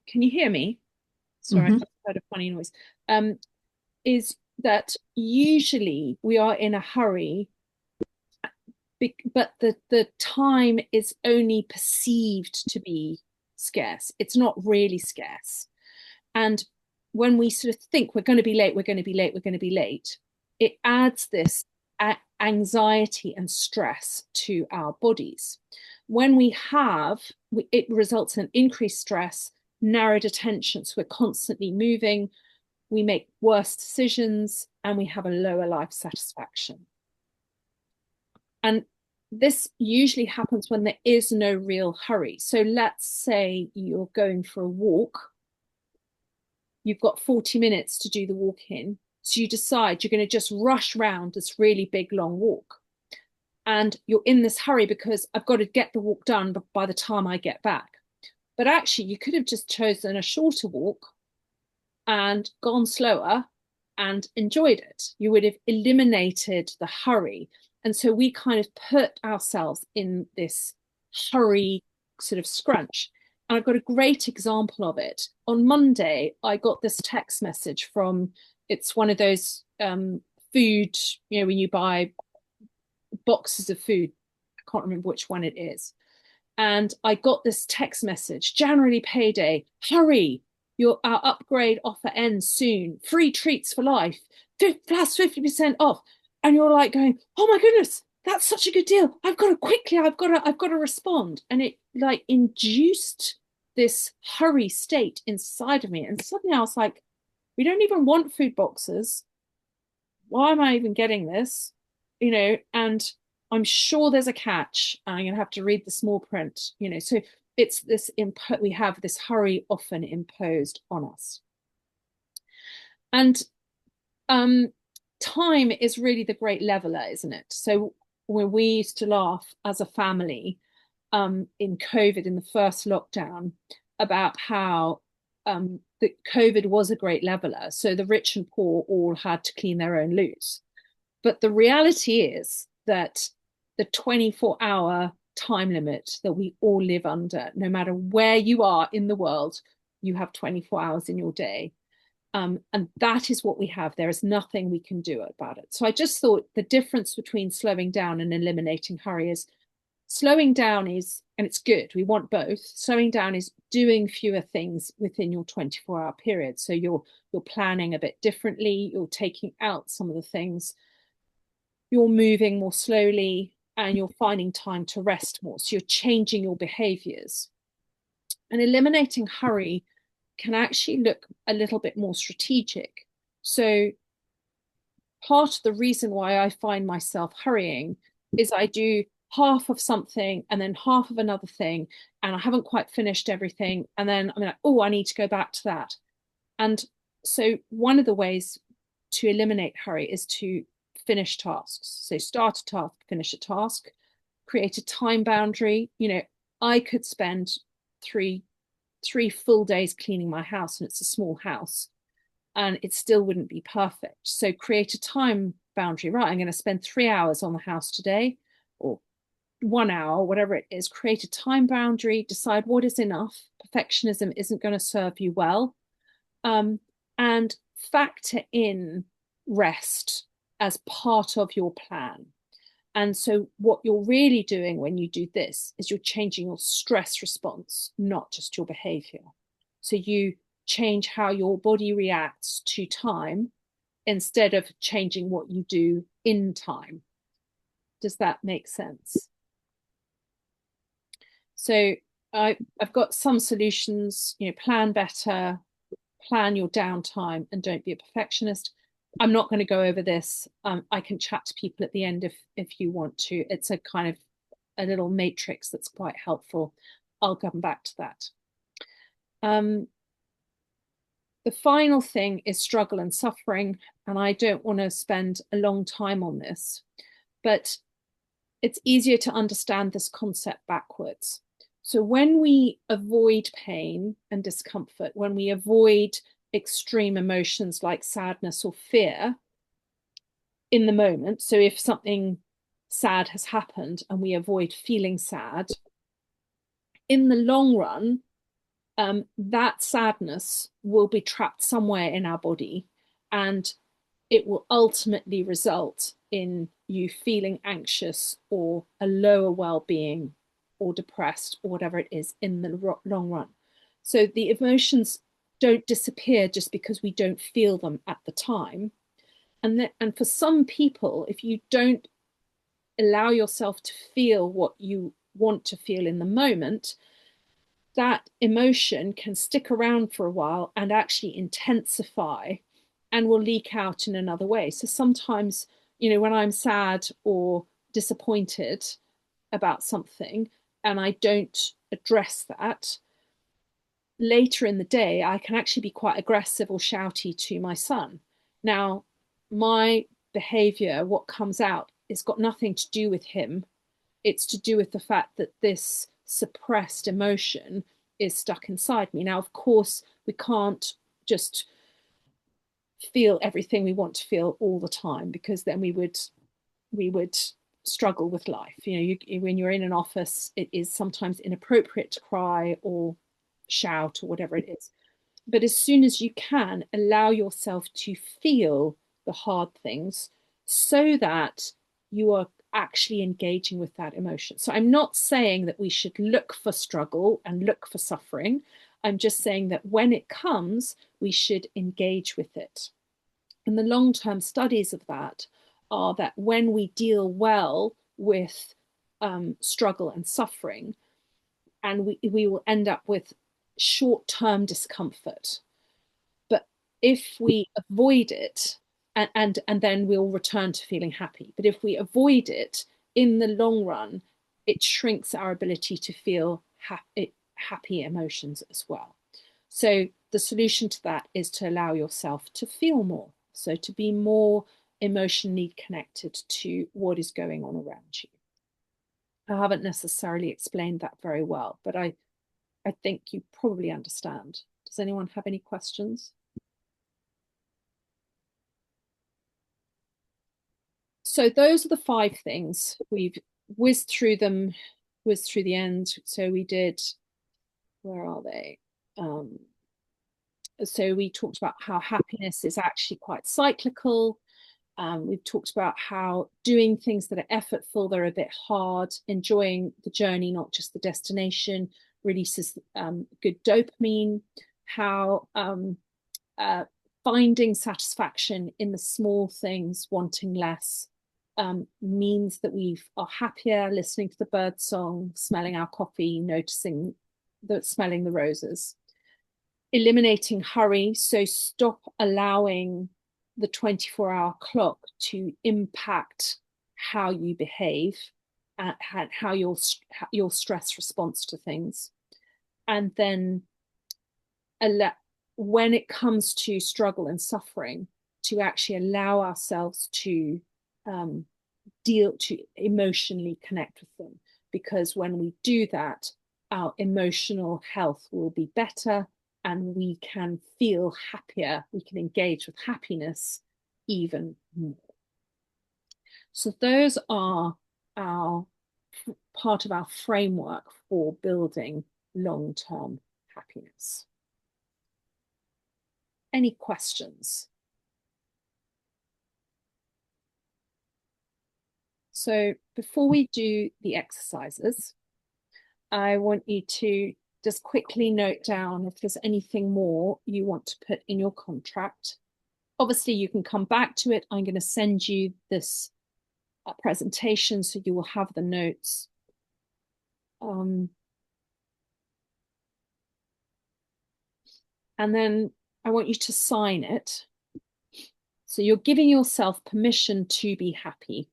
A: can you hear me? Sorry, I heard a funny noise. Is that usually we are in a hurry, but the time is only perceived to be scarce. It's not really scarce. And when we sort of think we're going to be late, we're going to be late, we're going to be late, it adds this anxiety and stress to our bodies. When we have, it results in increased stress, narrowed attention. So we're constantly moving, we make worse decisions, and we have a lower life satisfaction. And this usually happens when there is no real hurry. So let's say you're going for a walk. You've got 40 minutes to do the walk in. So you decide you're going to just rush round this really big, long walk. And you're in this hurry because I've got to get the walk done by the time I get back. But actually, you could have just chosen a shorter walk and gone slower and enjoyed it. You would have eliminated the hurry. And so we kind of put ourselves in this hurry sort of scrunch. And I've got a great example of it. On Monday, I got this text message from, it's one of those food, you know, when you buy boxes of food. I can't remember which one it is. And I got this text message, January payday, hurry, our upgrade offer ends soon, free treats for life, plus 50% off. And you're like going, oh my goodness, that's such a good deal. I've got to respond. And it like induced this hurry state inside of me. And suddenly I was like, we don't even want food boxes. Why am I even getting this? You know, and I'm sure there's a catch. I'm going to have to read the small print, you know. So it's this, we have this hurry often imposed on us. And time is really the great leveler, isn't it? So when we used to laugh as a family in COVID, in the first lockdown, about how that COVID was a great leveler. So the rich and poor all had to clean their own loos. But the reality is that the 24-hour time limit that we all live under, no matter where you are in the world, you have 24 hours in your day. And that is what we have. There is nothing we can do about it. So I just thought the difference between slowing down and eliminating hurry is slowing down is, and it's good, we want both. Slowing down is doing fewer things within your 24-hour period. So you're planning a bit differently, you're taking out some of the things, you're moving more slowly, and you're finding time to rest more. So you're changing your behaviors. And eliminating hurry can actually look a little bit more strategic. So part of the reason why I find myself hurrying is I do half of something and then half of another thing, and I haven't quite finished everything. And then I'm like, oh, I need to go back to that. And so one of the ways to eliminate hurry is to finish tasks. So start a task, finish a task, create a time boundary. You know, I could spend three full days cleaning my house, and it's a small house, and it still wouldn't be perfect. So create a time boundary, right? I'm going to spend 3 hours on the house today, or 1 hour, whatever it is. Create a time boundary, decide what is enough. Perfectionism isn't going to serve you well. And factor in rest as part of your plan. And so what you're really doing when you do this is you're changing your stress response, not just your behavior. So you change how your body reacts to time instead of changing what you do in time. Does that make sense? So I've got some solutions, you know, plan better, plan your downtime, and don't be a perfectionist. I'm not going to go over this. I can chat to people at the end if you want to. It's a kind of a little matrix that's quite helpful. I'll come back to that. The final thing is struggle and suffering, and I don't want to spend a long time on this, but it's easier to understand this concept backwards. So when we avoid pain and discomfort, when we avoid extreme emotions like sadness or fear in the moment, so if something sad has happened and we avoid feeling sad, in the long run, that sadness will be trapped somewhere in our body, and it will ultimately result in you feeling anxious or a lower well-being or depressed or whatever it is in the long run. So the emotions don't disappear just because we don't feel them at the time. And for some people, if you don't allow yourself to feel what you want to feel in the moment, that emotion can stick around for a while and actually intensify and will leak out in another way. So sometimes, you know, when I'm sad or disappointed, about something and I don't address that, later in the day, I can actually be quite aggressive or shouty to my son. Now, my behavior, what comes out, it's got nothing to do with him. It's to do with the fact that this suppressed emotion is stuck inside me. Now, of course, we can't just feel everything we want to feel all the time, because then we would struggle with life. When you're in an office, it is sometimes inappropriate to cry or shout or whatever it is. But as soon as you can, allow yourself to feel the hard things so that you are actually engaging with that emotion. So I'm not saying that we should look for struggle and look for suffering. I'm just saying that when it comes, we should engage with it. And the long-term studies of that are that when we deal well with struggle and suffering, and we will end up with short-term discomfort. But if we avoid it, and then we'll return to feeling happy. But if we avoid it, in the long run, it shrinks our ability to feel happy emotions as well. So the solution to that is to allow yourself to feel more. So to be more emotionally connected to what is going on around you. I haven't necessarily explained that very well, but I think you probably understand. Does anyone have any questions? So those are the 5 things. We've whizzed through them, whizzed through the end. So we did, where are they? So we talked about how happiness is actually quite cyclical. We've talked about how doing things that are effortful, they're a bit hard, enjoying the journey, not just the destination, releases good dopamine, how finding satisfaction in the small things, wanting less, means that we are happier, listening to the bird song, smelling our coffee, noticing smelling the roses. Eliminating hurry, so stop allowing the 24-hour clock to impact how you behave, how your stress response to things. And then when it comes to struggle and suffering, to actually allow ourselves to emotionally connect with them. Because when we do that, our emotional health will be better and we can feel happier. We can engage with happiness even more. So those are our part of our framework for building long-term happiness. Any questions? So before we do the exercises, I want you to just quickly note down if there's anything more you want to put in your contract. Obviously, you can come back to it. I'm going to send you this presentation so you will have the notes. And then I want you to sign it. So you're giving yourself permission to be happy.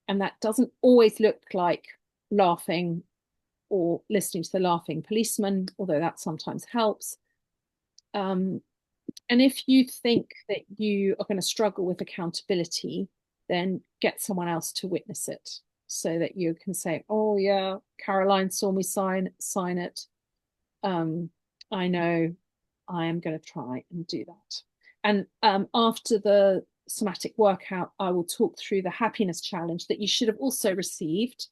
A: And that doesn't always look like laughing or listening to the laughing policeman, although that sometimes helps. And if you think that you are going to struggle with accountability, then get someone else to witness it so that you can say, oh yeah, Caroline saw me sign it. I know I am going to try and do that. And after the somatic workout, I will talk through the happiness challenge that you should have also received.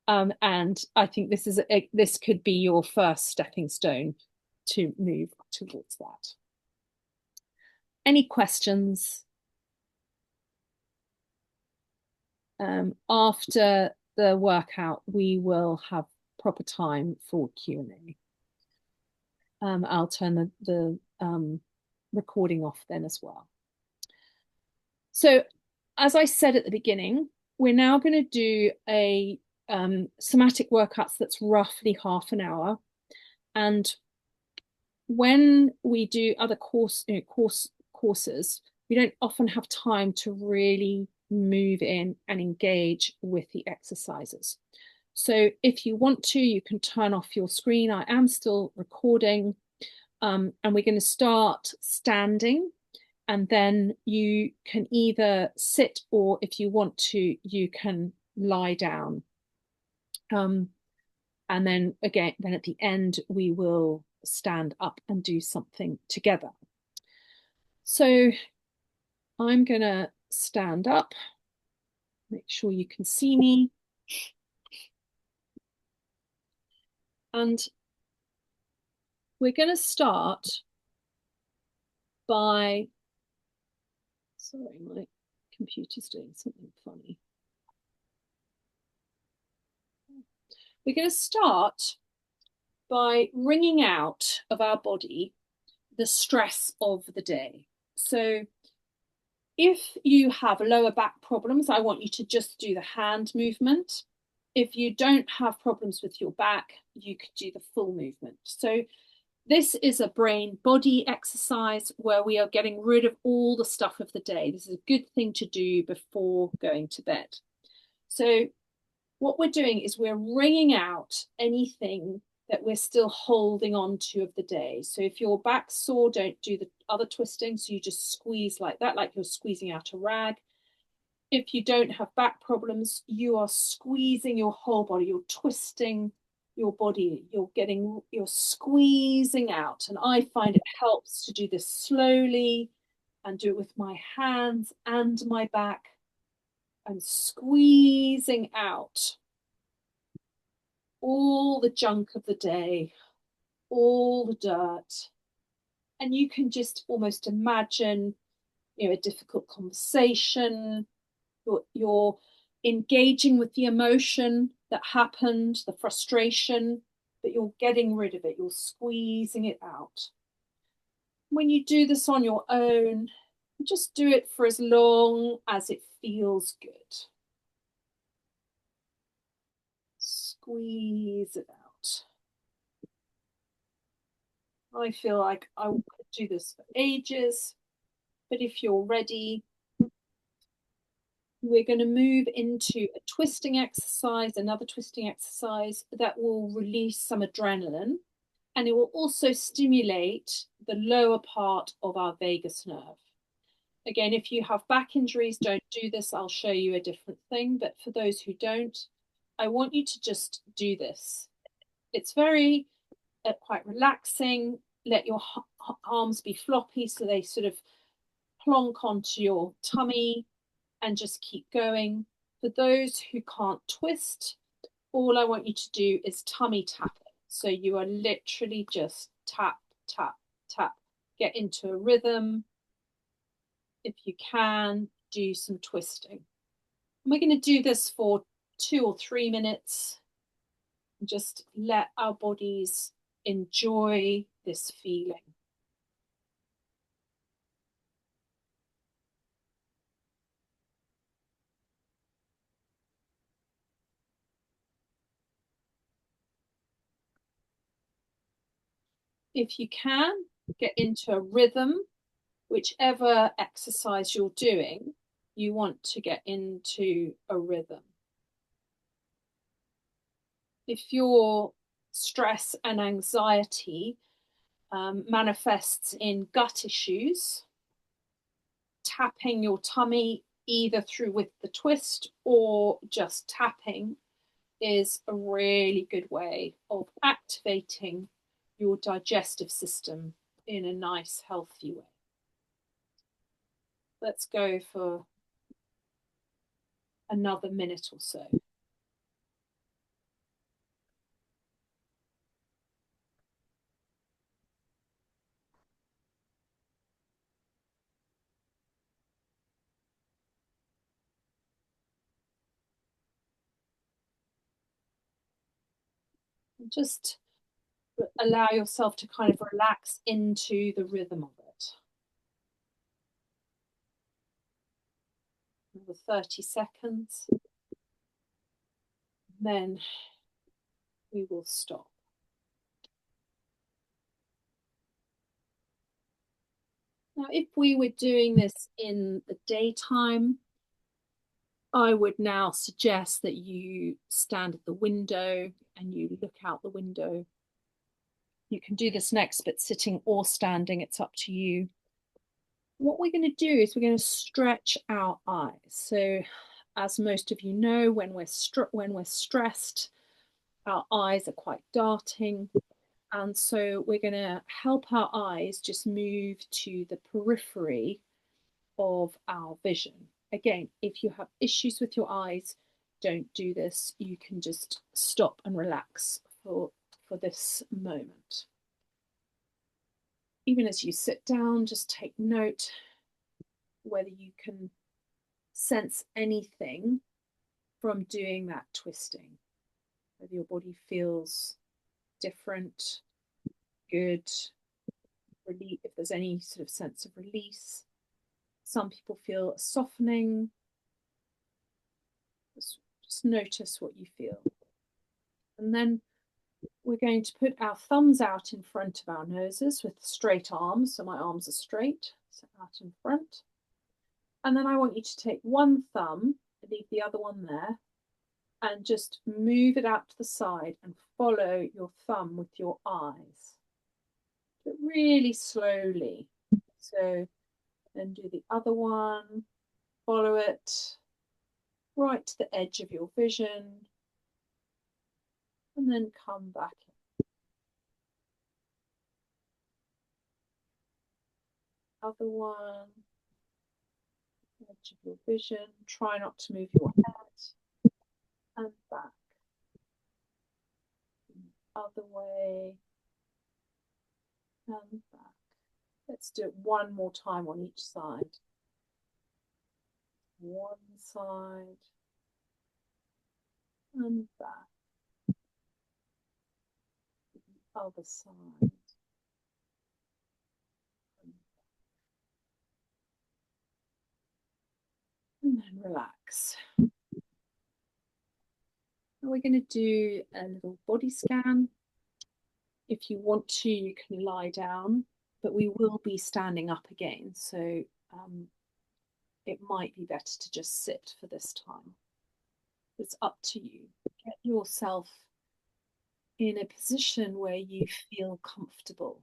A: And I think this could be your first stepping stone to move towards that. Any questions? After the workout, we will have proper time for Q&A. I'll turn the recording off then as well. So, as I said at the beginning, we're now going to do a somatic workouts that's roughly half an hour. And when we do other courses, we don't often have time to really move in and engage with the exercises. So if you want to, you can turn off your screen. I am still recording. And we're going to start standing, and then you can either sit, or if you want to, you can lie down. And then again, then at the end, we will stand up and do something together. So I'm going to stand up, make sure you can see me. And we're going to start by, sorry, my computer's doing something funny. We're going to start by wringing out of our body the stress of the day. So if you have lower back problems, I want you to just do the hand movement. If you don't have problems with your back, you could do the full movement. So this is a brain body exercise where we are getting rid of all the stuff of the day. This is a good thing to do before going to bed. So what we're doing is we're wringing out anything that we're still holding on to of the day. So if your back's sore, don't do the other twisting. So you just squeeze like that, like you're squeezing out a rag. If you don't have back problems, you are squeezing your whole body. You're twisting your body. You're squeezing out. And I find it helps to do this slowly and do it with my hands and my back. I'm squeezing out all the junk of the day, all the dirt. And you can just almost imagine, a difficult conversation. You're engaging with the emotion that happened, the frustration, but you're getting rid of it. You're squeezing it out. When you do this on your own, just do it for as long as it feels good. Squeeze it out. I feel like I could do this for ages, but if you're ready, we're going to move into a twisting exercise, another twisting exercise that will release some adrenaline, and it will also stimulate the lower part of our vagus nerve. Again, if you have back injuries, don't do this. I'll show you a different thing. But for those who don't, I want you to just do this. It's very quite relaxing. Let your arms be floppy so they sort of plonk onto your tummy, and just keep going. For those who can't twist, all I want you to do is tummy tapping. So you are literally just tap, tap, tap. Get into a rhythm. If you can, do some twisting. And we're going to do this for 2 or 3 minutes. Just let our bodies enjoy this feeling. If you can, get into a rhythm. Whichever exercise you're doing, you want to get into a rhythm. If your stress and anxiety manifests in gut issues, tapping your tummy either through with the twist or just tapping is a really good way of activating your digestive system in a nice, healthy way. Let's go for another minute or so. And just allow yourself to kind of relax into the rhythm of it. Another 30 seconds. Then we will stop. Now, if we were doing this in the daytime, I would now suggest that you stand at the window and you look out the window. You can do this next, but sitting or standing, it's up to you. What we're going to do is we're going to stretch our eyes. So, as most of you know, when we're stressed, our eyes are quite darting. And so we're going to help our eyes just move to the periphery of our vision. Again, if you have issues with your eyes, don't do this. You can just stop and relax for this moment. Even as you sit down, just take note whether you can sense anything from doing that twisting, whether your body feels different, good, relief, if there's any sort of sense of release. Some people feel a softening. Just notice what you feel. And then we're going to put our thumbs out in front of our noses with straight arms. So my arms are straight, so out in front. And then I want you to take one thumb, leave the other one there, and just move it out to the side and follow your thumb with your eyes. But really slowly. So then do the other one, follow it right to the edge of your vision, and then come back in. Other one, edge of your vision. Try not to move your head, and back. Other way, and back. Let's do it one more time on each side. One side, and back. The other side. And then relax. Now we're going to do a little body scan. If you want to, you can lie down, but we will be standing up again. So it might be better to just sit for this time. It's up to you. Get yourself in a position where you feel comfortable.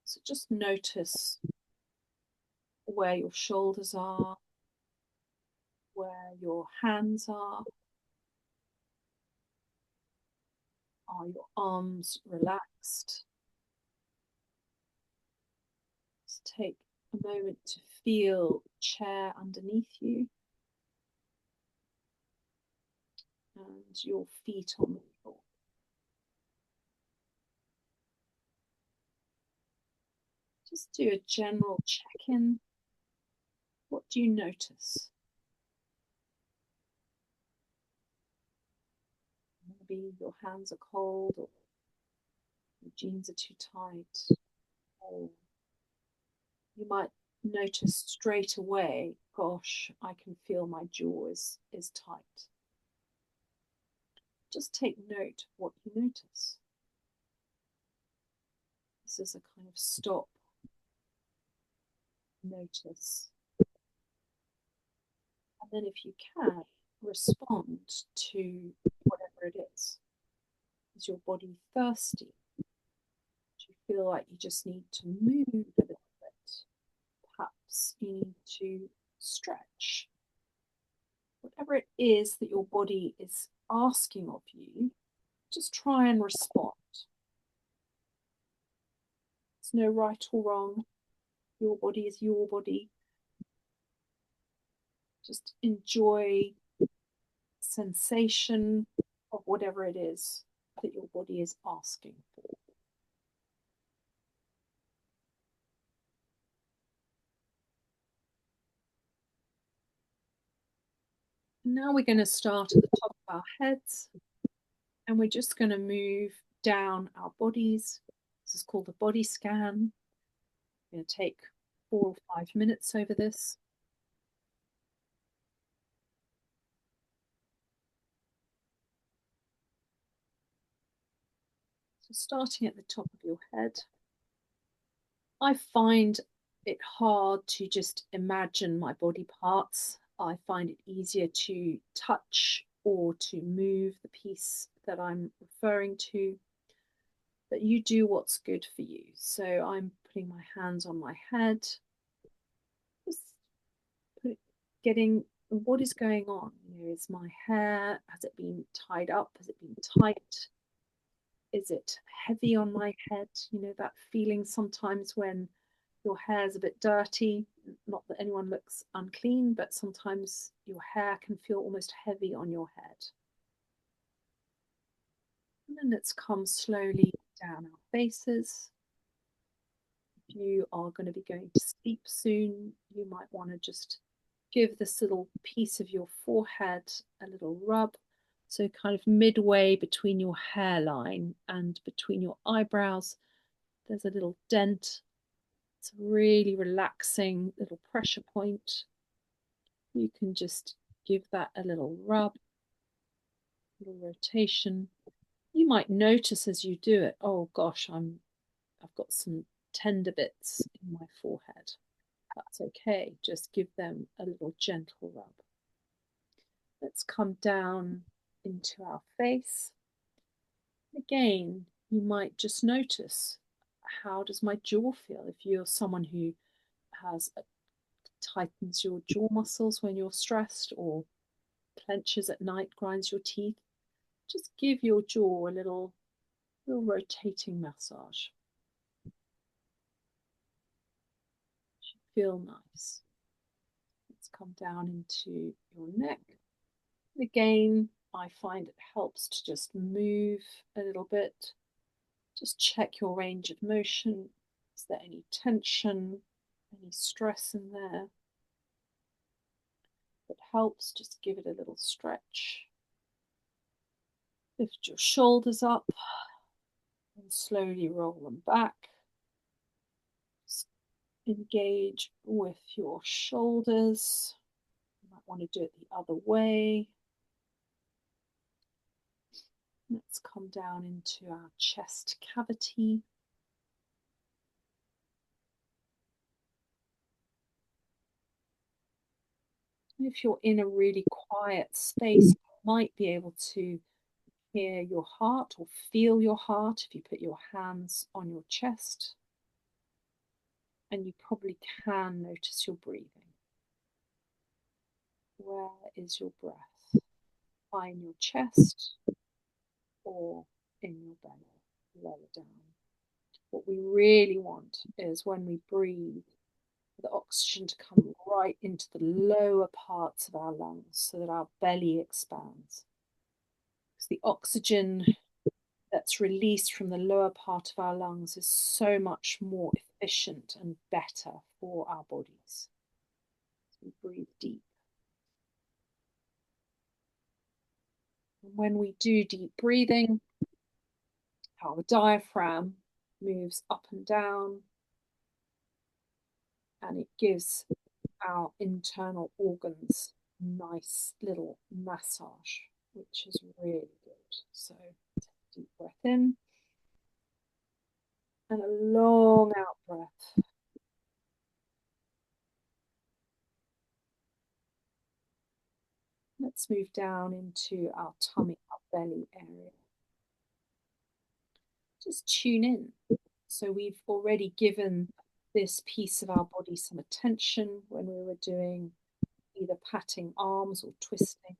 A: So just notice where your shoulders are, where your hands are. Are your arms relaxed? Just take a moment to feel the chair underneath you and your feet on the floor. Just do a general check-in. What do you notice? Maybe your hands are cold, or your jeans are too tight, or you might notice straight away, gosh, I can feel my jaw is tight. Just take note of what you notice. This is a kind of stop, notice. And then if you can, respond to whatever it is. Is your body thirsty? Do you feel like you just need to move a little bit? Perhaps you need to stretch. Whatever it is that your body is asking of you, just try and respond. There's no right or wrong. Your body is your body. Just enjoy the sensation of whatever it is that your body is asking for. Now we're going to start at the top of our heads, and we're just going to move down our bodies. This is called a body scan. We're going to take 4 or 5 minutes over this. So starting at the top of your head, I find it hard to just imagine my body parts. I find it easier to touch or to move the piece that I'm referring to. But you do what's good for you. So I'm putting my hands on my head, just getting what is going on. Is my hair, has it been tied up? Has it been tight? Is it heavy on my head? That feeling sometimes when your hair's a bit dirty. Not that anyone looks unclean, but sometimes your hair can feel almost heavy on your head. And then let's come slowly down our faces. If you are going to be going to sleep soon, you might want to just give this little piece of your forehead a little rub. So kind of midway between your hairline and between your eyebrows, there's a little dent. It's a really relaxing little pressure point. You can just give that a little rub, a little rotation. You might notice as you do it, oh gosh, I've got some tender bits in my forehead. That's okay. Just give them a little gentle rub. Let's come down into our face. Again, you might just notice, how does my jaw feel? If you're someone who tightens your jaw muscles when you're stressed, or clenches at night, grinds your teeth, just give your jaw a little rotating massage. It should feel nice. Let's come down into your neck. Again, I find it helps to just move a little bit. Just check your range of motion. Is there any tension, any stress in there? If it helps, just give it a little stretch. Lift your shoulders up and slowly roll them back. Just engage with your shoulders. You might want to do it the other way. Let's come down into our chest cavity. If you're in a really quiet space, you might be able to hear your heart or feel your heart if you put your hands on your chest. And you probably can notice your breathing. Where is your breath? High in your chest or in your belly, lower down? What we really want is when we breathe, the oxygen to come right into the lower parts of our lungs so that our belly expands. Because the oxygen that's released from the lower part of our lungs is so much more efficient and better for our bodies. So we breathe deep. And when we do deep breathing, our diaphragm moves up and down, and it gives our internal organs a nice little massage, which is really good. So deep breath in and a long out breath. Let's move down into our tummy, our belly area. Just tune in. So we've already given this piece of our body some attention when we were doing either patting arms or twisting.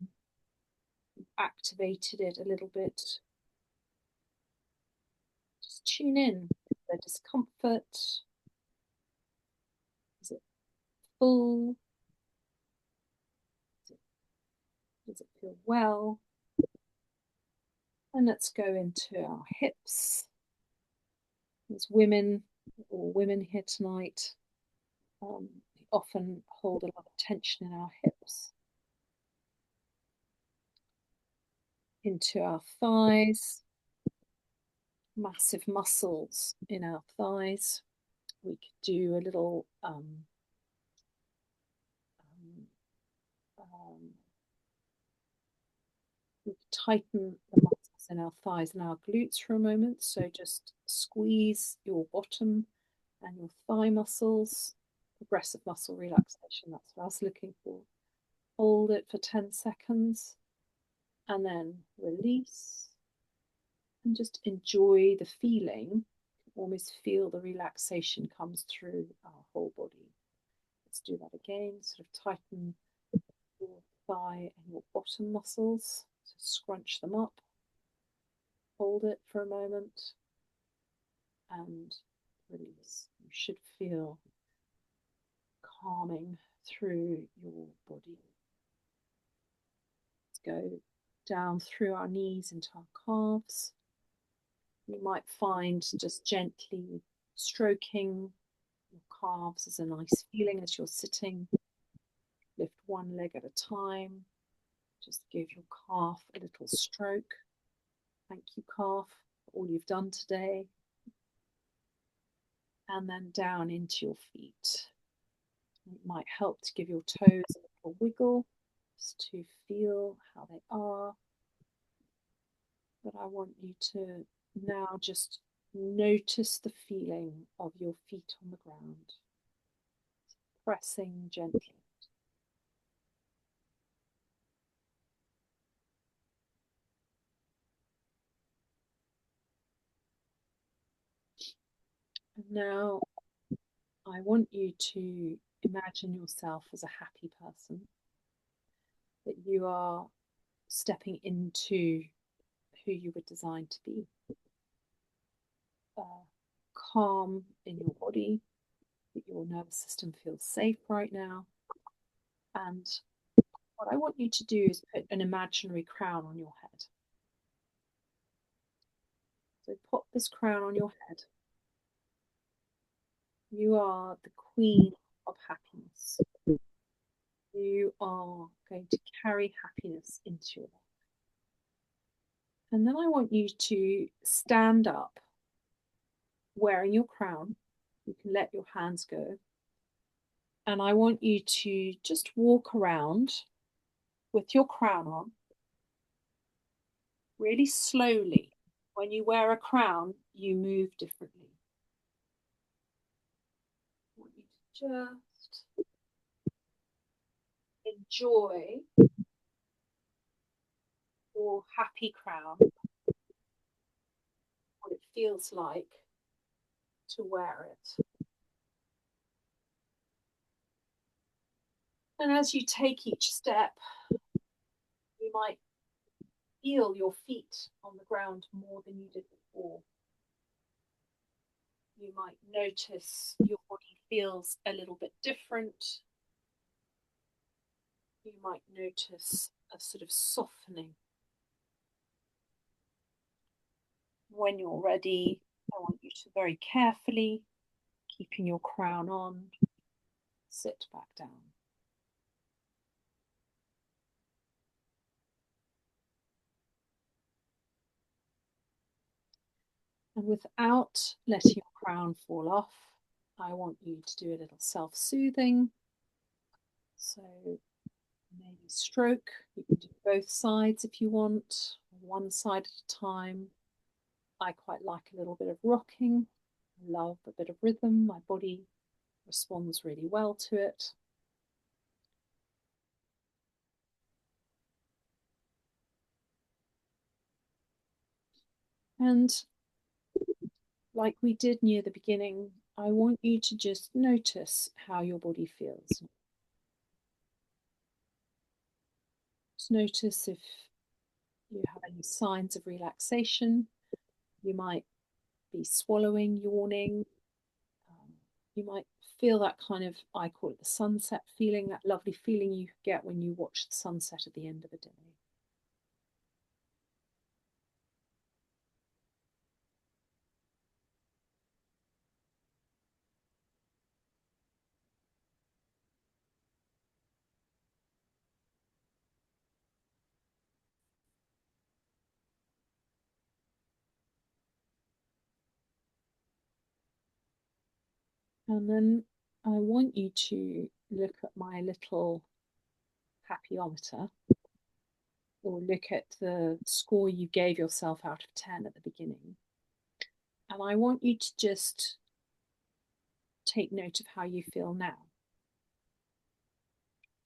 A: We've activated it a little bit. Just tune in. Is there discomfort? Is it full? Does it feel well? And let's go into our hips. As women here tonight, we often hold a lot of tension in our hips. Into our thighs, massive muscles in our thighs. We could do a little we could tighten the muscles in our thighs and our glutes for a moment. So just squeeze your bottom and your thigh muscles. Progressive muscle relaxation, that's what I was looking for. Hold it for 10 seconds and then release. And just enjoy the feeling. Almost feel the relaxation comes through our whole body. Let's do that again. Sort of tighten your thigh and your bottom muscles. So scrunch them up. Hold it for a moment and release. You should feel calming through your body. Let's go down through our knees into our calves. You might find just gently stroking your calves is a nice feeling as you're sitting. Lift one leg at a time. Just give your calf a little stroke. Thank you, calf, for all you've done today. And then down into your feet. It might help to give your toes a little wiggle, just to feel how they are. But I want you to now just notice the feeling of your feet on the ground, pressing gently. And now I want you to imagine yourself as a happy person, that you are stepping into who you were designed to be. Calm in your body, that your nervous system feels safe right now. And what I want you to do is put an imaginary crown on your head. So pop this crown on your head. You are the queen of happiness. You are going to carry happiness into your life. And then I want you to stand up wearing your crown. You can let your hands go. And I want you to just walk around with your crown on, really slowly. When you wear a crown, you move differently. I want you to just enjoy your happy crown, what it feels like to wear it. And as you take each step, you might feel your feet on the ground more than you did before. You might notice your body feels a little bit different. You might notice a sort of softening. When you're ready, I want you to very carefully, keeping your crown on, sit back down. And without letting your crown fall off, I want you to do a little self-soothing. So maybe stroke. You can do both sides if you want, one side at a time. I quite like a little bit of rocking. I love a bit of rhythm. My body responds really well to it. And like we did near the beginning, I want you to just notice how your body feels. Just notice if you have any signs of relaxation. You might be swallowing, yawning. You might feel that kind of, I call it the sunset feeling, that lovely feeling you get when you watch the sunset at the end of a day. And then I want you to look at my little happyometer, or look at the score you gave yourself out of 10 at the beginning. And I want you to just take note of how you feel now.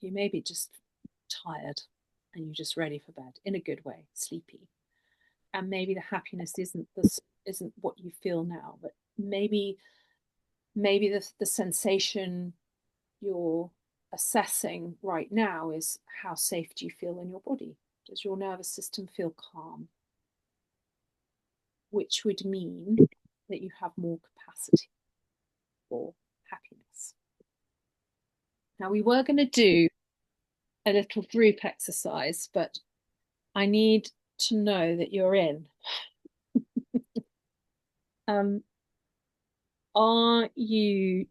A: You maybe just tired and you're just ready for bed in a good way, sleepy. And maybe the happiness isn't what you feel now, but maybe the sensation you're assessing right now is how safe do you feel in your body? Does your nervous system feel calm? Which would mean that you have more capacity for happiness. Now, we were going to do a little group exercise, but I need to know that you're in. Are you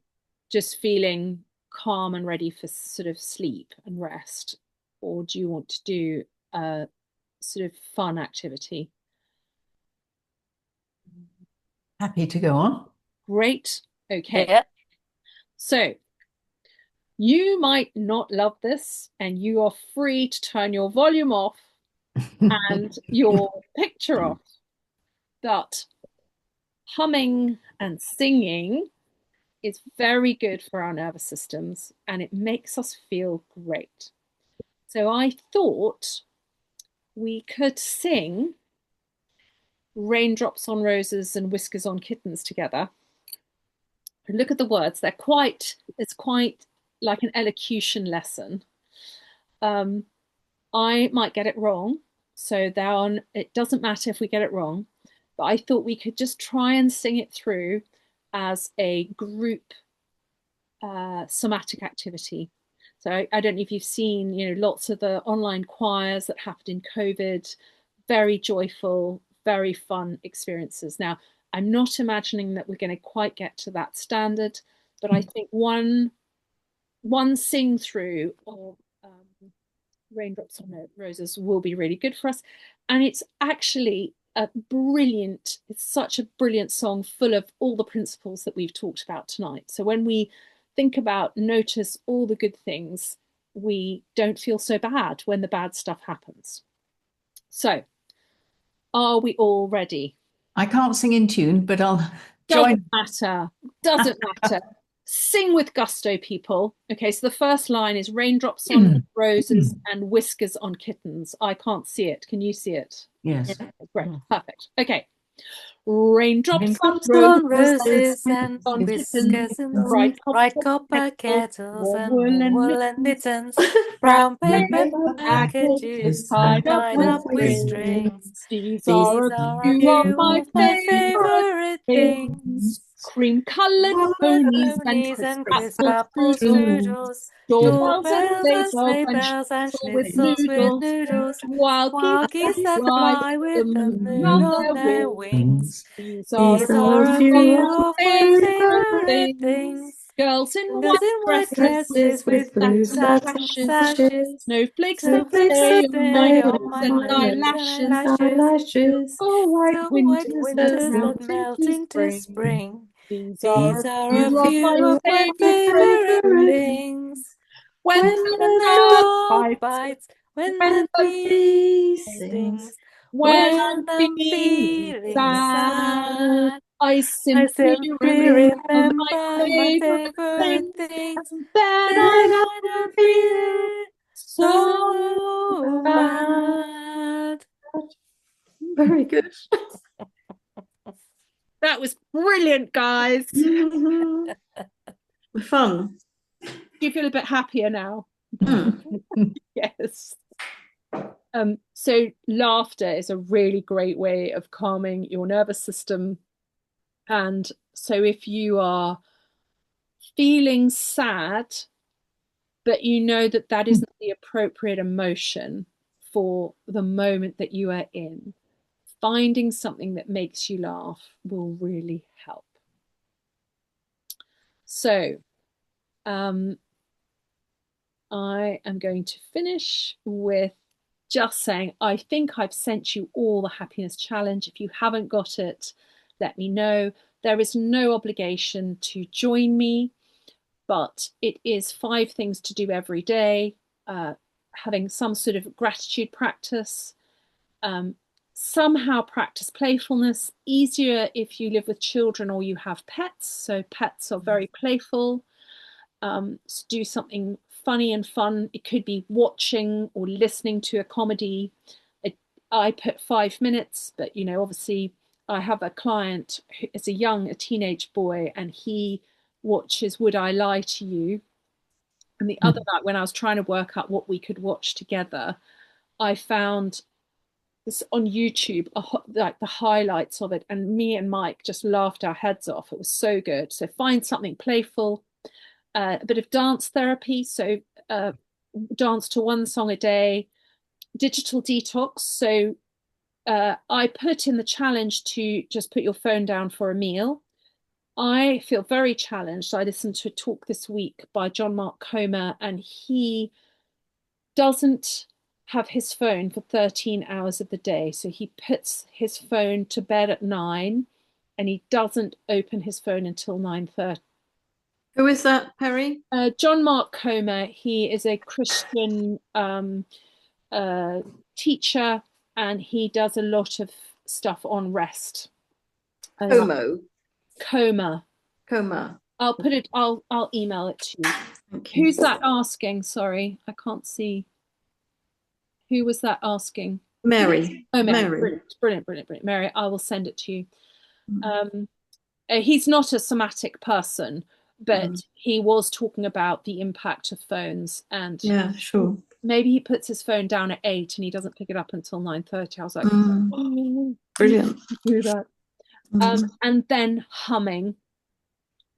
A: just feeling calm and ready for sort of sleep and rest, or do you want to do a sort of fun activity?
D: Happy to go on.
A: Great. Okay.
E: Yeah.
A: So you might not love this, and you are free to turn your volume off and your picture off. But humming and singing is very good for our nervous systems, and it makes us feel great. So I thought we could sing Raindrops on Roses and Whiskers on Kittens together. And look at the words. It's quite like an elocution lesson. I might get it wrong. So it doesn't matter if we get it wrong, but I thought we could just try and sing it through as a group somatic activity. So I don't know if you've seen, lots of the online choirs that happened in COVID, very joyful, very fun experiences. Now, I'm not imagining that we're going to quite get to that standard, but I think one sing through of Raindrops on Roses will be really good for us. And it's actually it's such a brilliant song full of all the principles that we've talked about tonight. So when we think about notice all the good things, we don't feel so bad when the bad stuff happens. So are we all ready?
D: I can't sing in tune, but I'll join.
A: Doesn't matter. Sing with gusto, people. Okay, so the first line is Raindrops on Roses and Whiskers on Kittens. I can't see it. Can you see it?
D: Yes.
A: Great, perfect. Okay. Raindrops on
E: roses and
A: on
E: whiskers
A: kittens,
E: and bright copper kettles and woolen mittens, brown paper packages tied up with strings.
A: These are a few of my favorite things. Cream-coloured ponies and crisp apple strudels, doorbells and sleigh bells and schnitzels with noodles, wild geese that fly with the moon on their wings. These are a few of my favorite things. Girls in white dresses with blue sashes, snowflakes that stay on my nose and eyelashes, white winters that melt into spring. These are a few of my favorite things. When the dog bites, when the bee sings, when I'm feeling sad, I simply remember my favorite things. Then I don't feel so bad.
C: Very good.
A: That was brilliant, guys.
C: Fun.
A: Do you feel a bit happier now? Yes. So laughter is a really great way of calming your nervous system. And so if you are feeling sad, but you know that isn't the appropriate emotion for the moment that you are in, finding something that makes you laugh will really help. So I am going to finish with just saying, I think I've sent you all the happiness challenge. If you haven't got it, let me know. There is no obligation to join me, but it is 5 things to do every day, having some sort of gratitude practice, somehow practice playfulness, easier if you live with children or you have pets. So pets are very playful. So do something funny and fun. It could be watching or listening to a comedy. I put 5 minutes, but obviously I have a client who is a teenage boy, and he watches Would I Lie to You? And the other night, when I was trying to work out what we could watch together, I found this on YouTube, like the highlights of it, and me and Mike just laughed our heads off. It was so good. So find something playful, a bit of dance therapy. So dance to one song a day, digital detox. So I put in the challenge to just put your phone down for a meal. I feel very challenged. I listened to a talk this week by John Mark Comer, and he doesn't have his phone for 13 hours of the day. So he puts his phone to bed at 9, and he doesn't open his phone until 9:30.
C: Who is that, Perry?
A: John Mark Comer, he is a Christian teacher, and he does a lot of stuff on rest. Comer. I'll email it to you.
C: Okay.
A: Who's that asking? Sorry, I can't see. Who was that asking?
C: Mary.
A: Oh, Mary.
C: Mary.
A: Brilliant. Mary, I will send it to you. He's not a somatic person, but he was talking about the impact of phones, and
C: Yeah, sure.
A: maybe he puts his phone down at 8 and he doesn't pick it up until 9:30. I was like, oh,
C: Brilliant.
A: do that. And then humming.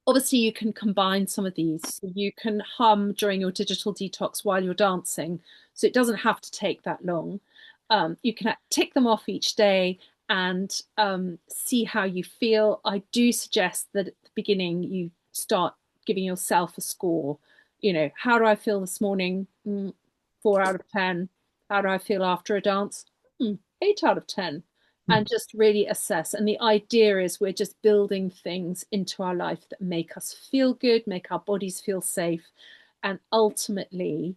A: Obviously, you can combine some of these. So you can hum during your digital detox while you're dancing, so it doesn't have to take that long. You can tick them off each day and see how you feel. I do suggest that at the beginning you start giving yourself a score. How do I feel this morning? 4 out of 10. How do I feel after a dance? 8 out of 10. And just really assess. And the idea is we're just building things into our life that make us feel good, make our bodies feel safe, and ultimately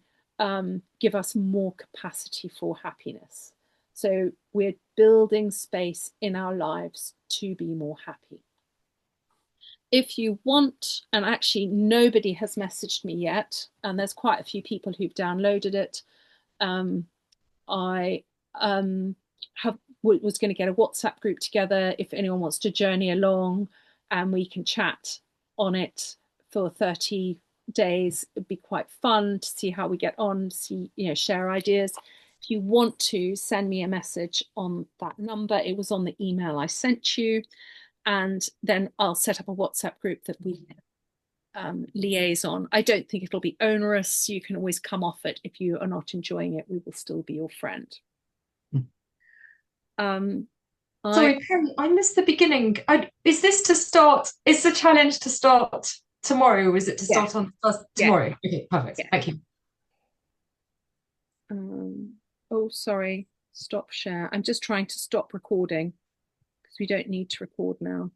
A: give us more capacity for happiness. So we're building space in our lives to be more happy. If you want, and actually nobody has messaged me yet, and there's quite a few people who've downloaded it, I was going to get a WhatsApp group together if anyone wants to journey along, and we can chat on it for 30 days. It'd be quite fun to see how we get on, share ideas. If you want to, send me a message on that number. It was on the email I sent you, and then I'll set up a WhatsApp group that we liaise on. I don't think it'll be onerous. You can always come off it. If you are not enjoying it, we will still be your friend.
F: Sorry, Perry, I missed the beginning. Is the challenge to start tomorrow, or is it to start on tomorrow? Yeah. Okay, perfect. Yeah. Thank you.
A: Oh, sorry. Stop share. I'm just trying to stop recording because we don't need to record now.